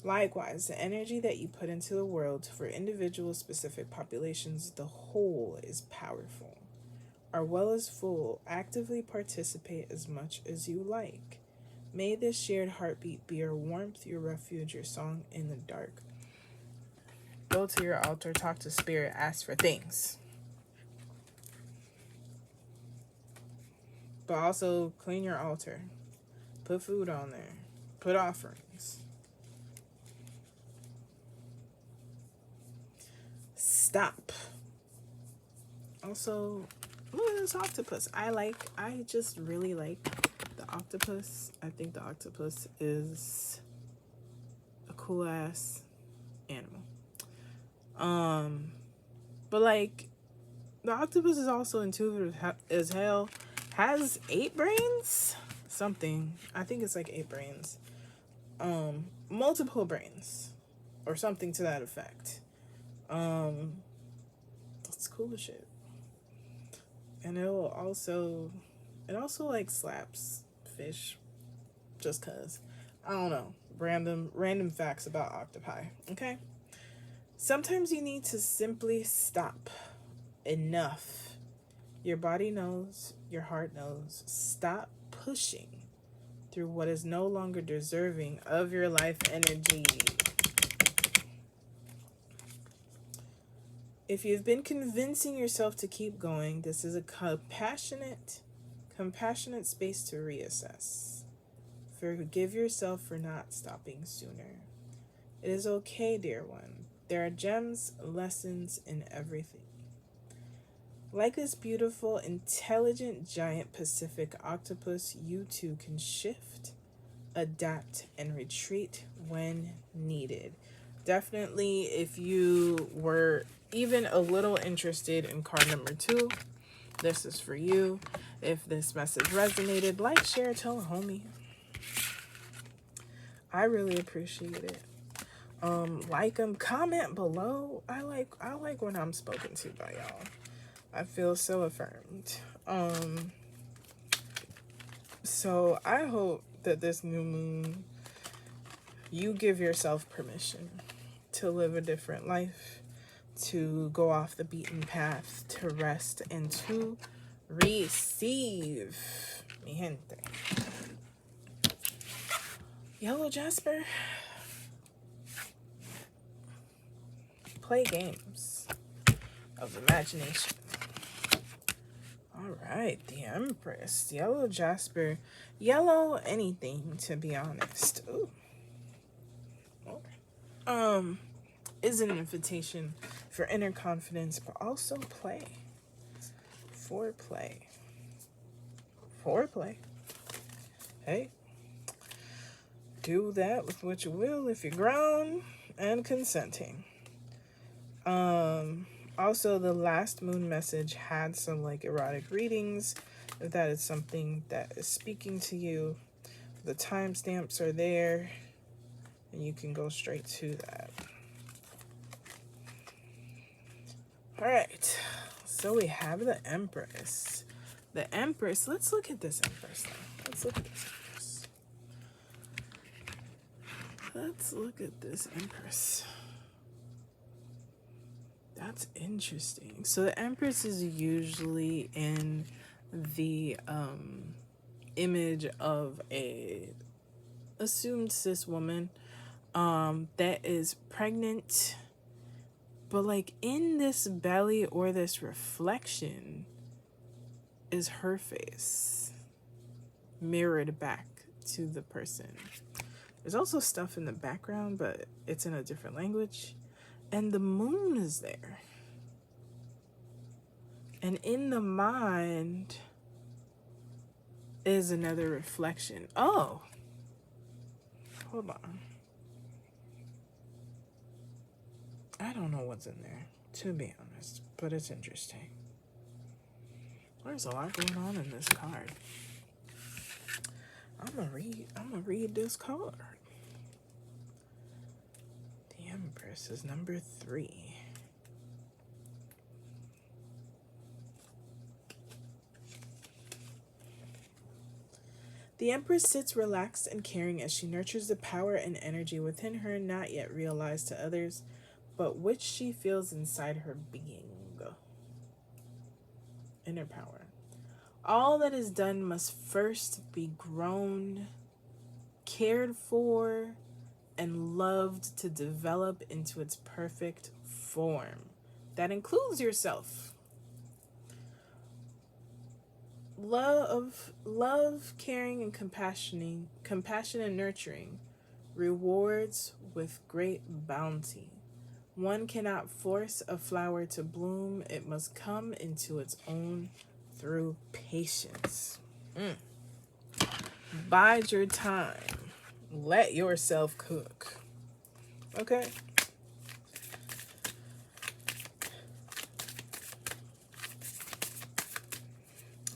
Speaker 1: Likewise, the energy that you put into the world for individual specific populations, the whole is powerful. Our well is full. Actively participate as much as you like. May this shared heartbeat be your warmth, your refuge, your song in the dark. Go to your altar, talk to spirit, ask for things. But also clean your altar. Put food on there. Put offerings. Stop. Also, look at this octopus. I just really like the octopus. I think the octopus is a cool ass animal. But like, the octopus is also intuitive as hell. Has 8 brains? Something. I think it's like 8 brains. Multiple brains. Or something to that effect. It's cool as shit. And it also like slaps fish. Just cause. I don't know. Random facts about octopi. Okay? Sometimes you need to simply stop. Enough. Your body knows, your heart knows. Stop pushing through what is no longer deserving of your life energy. If you've been convincing yourself to keep going, this is a compassionate space to reassess. Forgive yourself for not stopping sooner. It is okay, dear one. There are gems, lessons in everything. Like this beautiful, intelligent, giant Pacific octopus, you too can shift, adapt, and retreat when needed. Definitely, if you were even a little interested in card number 2, this is for you. If this message resonated, like, share, tell a homie. I really appreciate it. Like them, comment below. I like when I'm spoken to by y'all. I feel so affirmed. So I hope that this new moon, you give yourself permission to live a different life, to go off the beaten path, to rest, and to receive. Mi gente. Yellow Jasper. Play games of imagination. All right, the Empress. Yellow Jasper. Yellow anything, to be honest. Ooh. Okay. Is an invitation for inner confidence, but also play. Foreplay. Foreplay. Hey. Do that with what you will if you're grown and consenting. Also, the last moon message had some like erotic readings. If that is something that is speaking to you, the timestamps are there and you can go straight to that. All right, so we have the Empress. The Empress, let's look at this Empress though. Let's look at this Empress. Let's look at this Empress. That's interesting. So the Empress is usually in the image of a assumed cis woman that is pregnant, but like in this belly or this reflection is her face mirrored back to the person. There's also stuff in the background, but it's in a different language. And the moon is there. And in the mind is another reflection. Oh. Hold on. I don't know what's in there, to be honest, but it's interesting. There's a lot going on in this card. I'm gonna read this card. The Empress is number 3. The Empress sits relaxed and caring as she nurtures the power and energy within her, not yet realized to others, but which she feels inside her being. Inner power. All that is done must first be grown, cared for, and loved to develop into its perfect form. That includes yourself. Love, caring, and compassion and nurturing, rewards with great bounty. One cannot force a flower to bloom. It must come into its own through patience. Bide your time. Let yourself cook. Okay?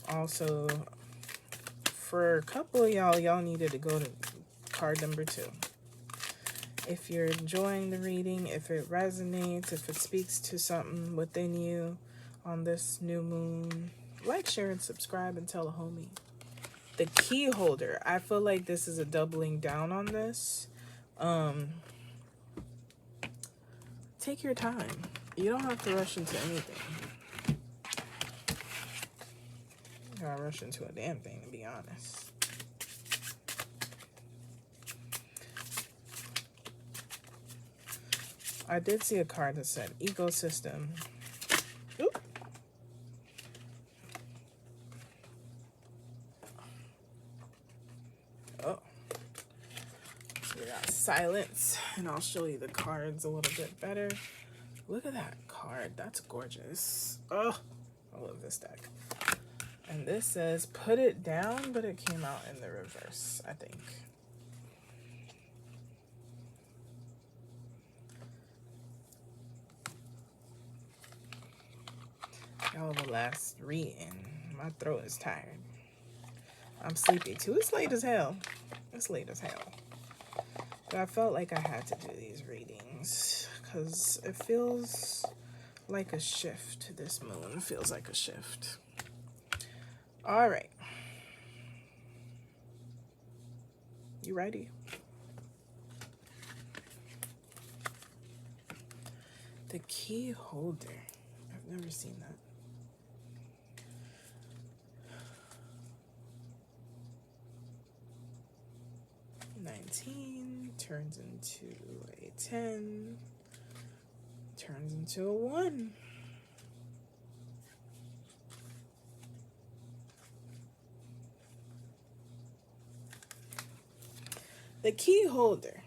Speaker 1: Also, for a couple of y'all needed to go to card number 2. If you're enjoying the reading, if it resonates, if it speaks to something within you on this new moon, like, share, and subscribe, and tell a homie. The key holder. I feel like this is a doubling down on this. Take your time. You don't have to rush into anything. You gotta rush into a damn thing, to be honest. I did see a card that said ecosystem. Oop. Oh. So we got silence, and I'll show you the cards a little bit better. Look at that card. That's gorgeous. Oh, I love this deck. And this says put it down, but it came out in the reverse, I think. hell of a last reading. My throat is tired. I'm sleepy too. It's late as hell. It's late as hell. But I felt like I had to do these readings because it feels like a shift. This moon feels like a shift. All right. You ready? The key holder. I've never seen that. Turns into a 10, turns into a 1. The key holder.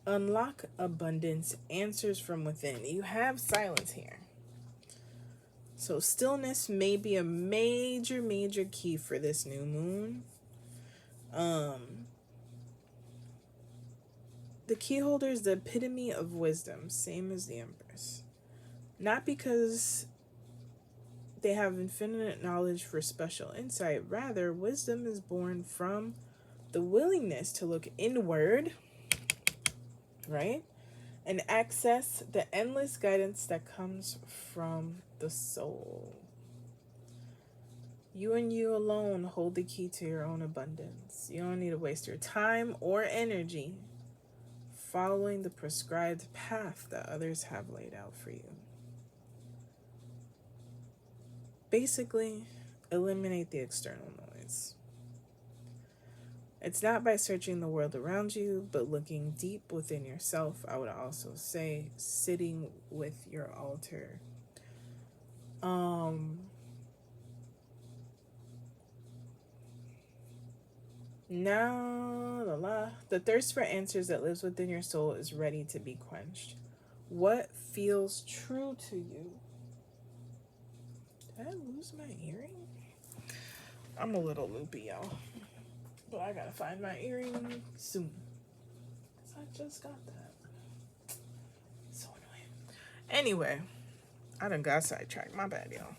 Speaker 1: Unlock abundance, answers from within. You have silence here. So stillness may be a major, major key for this new moon. The key holder is the epitome of wisdom, same as the Empress. Not because they have infinite knowledge for special insight. Rather, wisdom is born from the willingness to look inward, right? And access the endless guidance that comes from the soul. You and you alone hold the key to your own abundance. You don't need to waste your time or energy following the prescribed path that others have laid out for you. Basically, eliminate the external noise. It's not by searching the world around you, but looking deep within yourself. I would also say sitting with your altar. Now, the thirst for answers that lives within your soul is ready to be quenched. What feels true to you? Did I lose my earring? I'm a little loopy, y'all. But I gotta find my earring soon. Because I just got that. So annoying. Anyway, I done got sidetracked. My bad, y'all.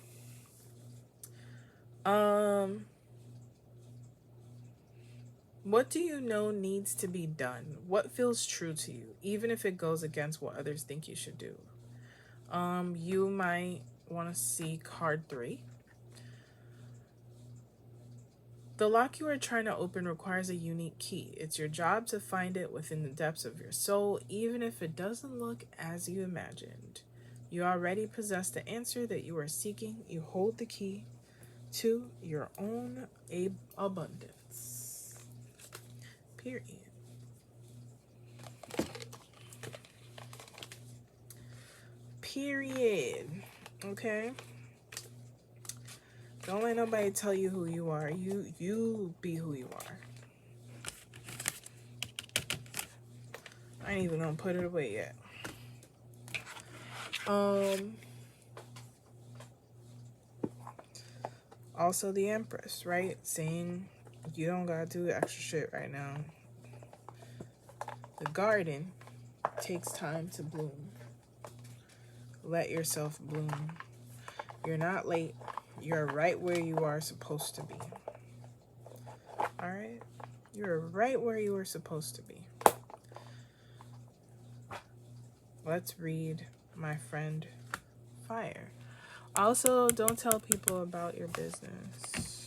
Speaker 1: What do you know needs to be done? What feels true to you, even if it goes against what others think you should do? You might want to see card 3. The lock you are trying to open requires a unique key. It's your job to find it within the depths of your soul, even if it doesn't look as you imagined. You already possess the answer that you are seeking. You hold the key to your own abundance. Period. Period. Okay? Don't let nobody tell you who you are. You be who you are. I ain't even gonna put it away yet. Also the Empress, right? Saying you don't gotta do extra shit right now. The garden takes time to bloom. Let yourself bloom. You're not late. You're right where you are supposed to be. Alright? You're right where you were supposed to be. Let's read my friend Fire. Also, don't tell people about your business.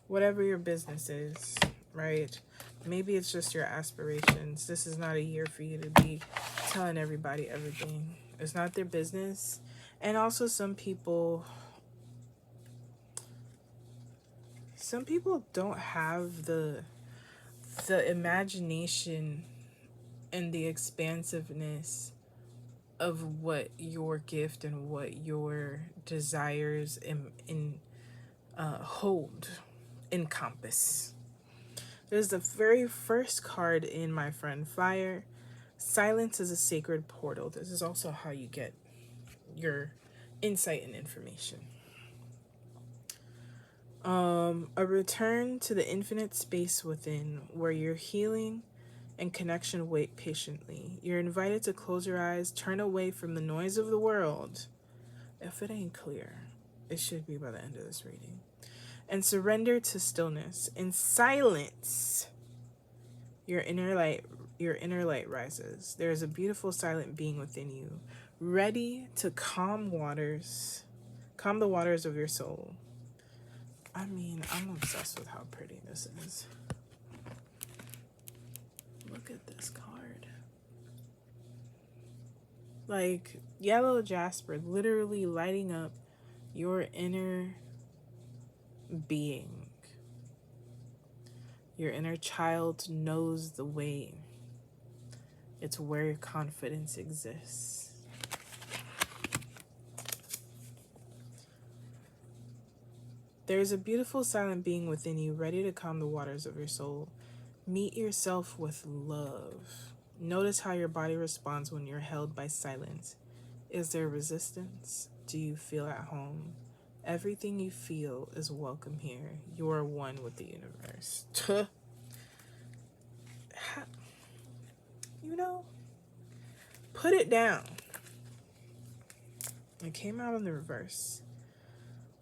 Speaker 1: Whatever your business is, right? Maybe it's just your aspirations. This is not a year for you to be telling everybody everything. It's not their business. And also some people don't have the imagination and the expansiveness of what your gift and what your desires hold, encompass. There's the very first card in my friend Fire. Silence is a sacred portal. This is also how you get your insight and information. A return to the infinite space within, where your healing and connection, wait patiently. You're invited to close your eyes, turn away from the noise of the world. If it ain't clear, it should be by the end of this reading. And surrender to stillness. In silence, your inner light rises. There is a beautiful silent being within you, ready to calm the waters of your soul. I mean, I'm obsessed with how pretty this is. Look at this card. Like, Yellow Jasper literally lighting up your inner being. Your inner child knows the way. It's where your confidence exists. There is a beautiful silent being within you, ready to calm the waters of your soul. Meet yourself with love. Notice how your body responds when you're held by silence. Is there resistance? Do you feel at home? Everything you feel is welcome here. You are one with the universe. You know, put it down. It came out in the reverse.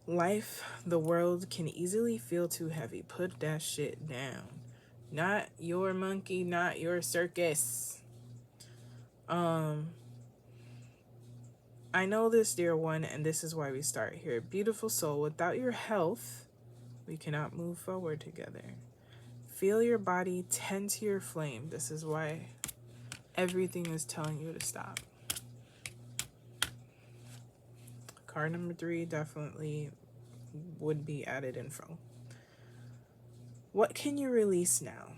Speaker 1: Life, the world can easily feel too heavy. Put that shit down. Not your monkey, not your circus. I know this, dear one, and this is why we start here. Beautiful soul, without your health, we cannot move forward together. Feel your body, tend to your flame. This is why everything is telling you to stop. Card number 3 definitely would be added info. What can you release now?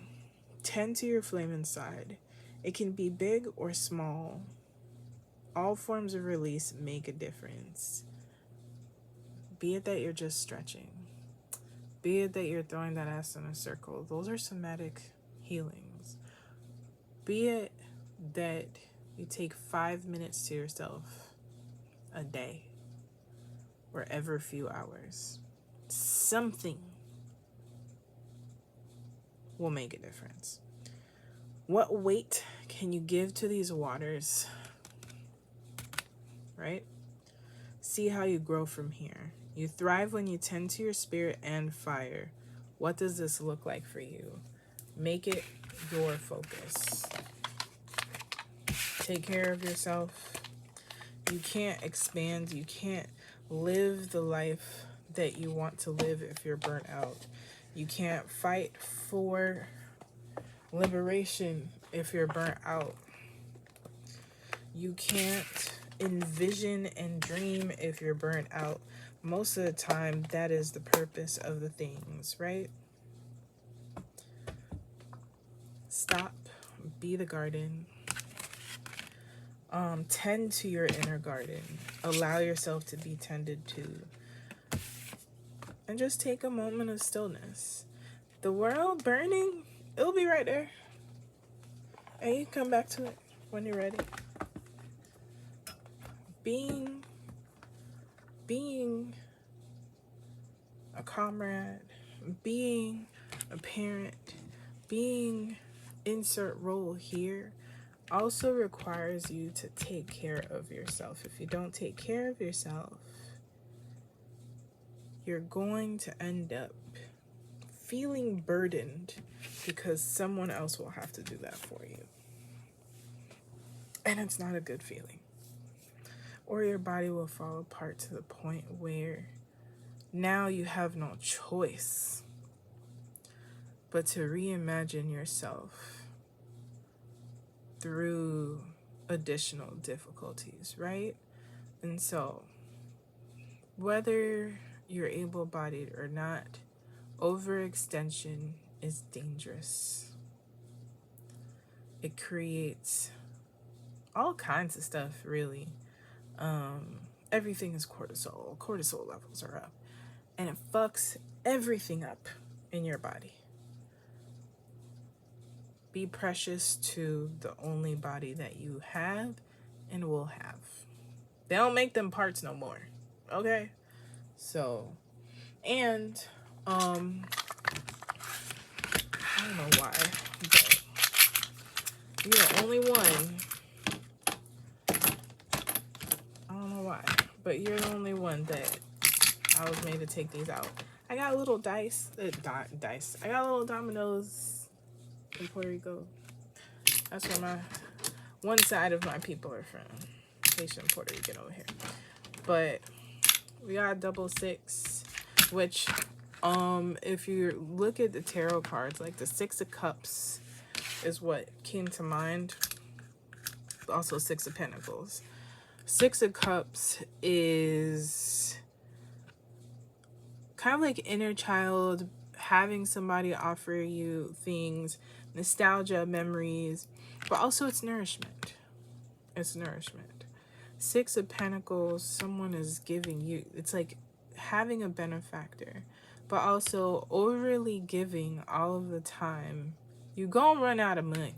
Speaker 1: Tend to your flame inside. It can be big or small. All forms of release make a difference. Be it that you're just stretching. Be it that you're throwing that ass in a circle. Those are somatic healings. Be it that you take 5 minutes to yourself a day or every few hours. Something will make a difference. What weight can you give to these waters? Right? See how you grow from here. You thrive when you tend to your spirit and fire. What does this look like for you? Make it your focus. Take care of yourself. You can't expand. You can't live the life that you want to live if you're burnt out. You can't fight for liberation if you're burnt out. You can't envision and dream if you're burnt out. Most of the time, that is the purpose of the things, right? Stop. Be the garden. Tend to your inner garden. Allow yourself to be tended to. And just take a moment of stillness. The world burning, it'll be right there. And you come back to it when you're ready. Being a comrade, being a parent, being insert role here also requires you to take care of yourself. If you don't take care of yourself, you're going to end up feeling burdened because someone else will have to do that for you. And it's not a good feeling. Or your body will fall apart to the point where now you have no choice but to reimagine yourself through additional difficulties, right? And so, whether you're able-bodied or not, overextension is dangerous. It creates all kinds of stuff, really. Everything is cortisol. Cortisol levels are up. And it fucks everything up in your body. Be precious to the only body that you have and will have. They don't make them parts no more. Okay? So, and, I don't know why, but take these out. I got a little dice. Dice. I got little dominoes in Puerto Rico. That's where my one side of my people are from. Haitian, Puerto Rican over here. But we got double six, which if you look at the tarot cards, like the Six of Cups is what came to mind. Also Six of Pentacles. Six of Cups is kind of like inner child, having somebody offer you things, nostalgia, memories, but also it's nourishment. It's nourishment. Six of Pentacles, someone is giving you, it's like having a benefactor, but also overly giving all of the time. You're gonna run out of money.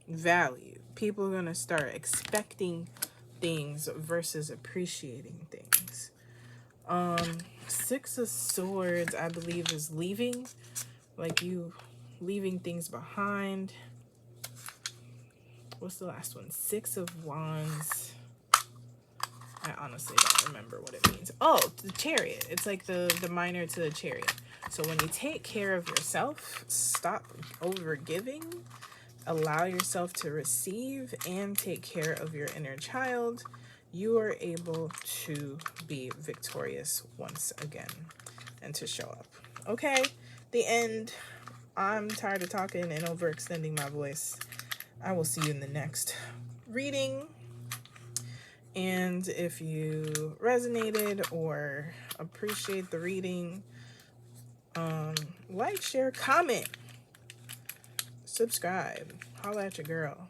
Speaker 1: Value. People are gonna start expecting things versus appreciating things. Six of Swords, I believe, is leaving. Like you leaving things behind. What's the last one? Six of Wands. I honestly don't remember what it means. Oh, the Chariot. It's like the minor to the Chariot. So when you take care of yourself, stop over giving, allow yourself to receive, and take care of your inner child, you are able to be victorious once again and to show up. Okay, the end. I'm tired of talking and overextending my voice. I will see you in the next reading. And if you resonated or appreciate the reading, like, share, comment, subscribe, holla at your girl.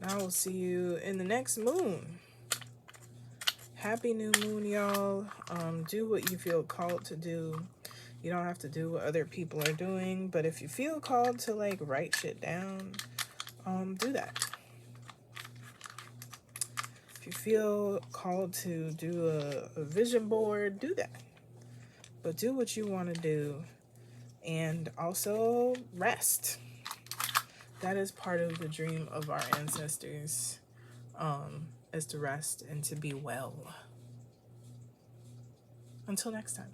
Speaker 1: And I will see you in the next moon. Happy new moon, y'all. Do what you feel called to do. You don't have to do what other people are doing, but if you feel called to like write shit down, do that. If you feel called to do a vision board, do that. But do what you want to do, and also rest. That is part of the dream of our ancestors, is to rest and to be well. Until next time.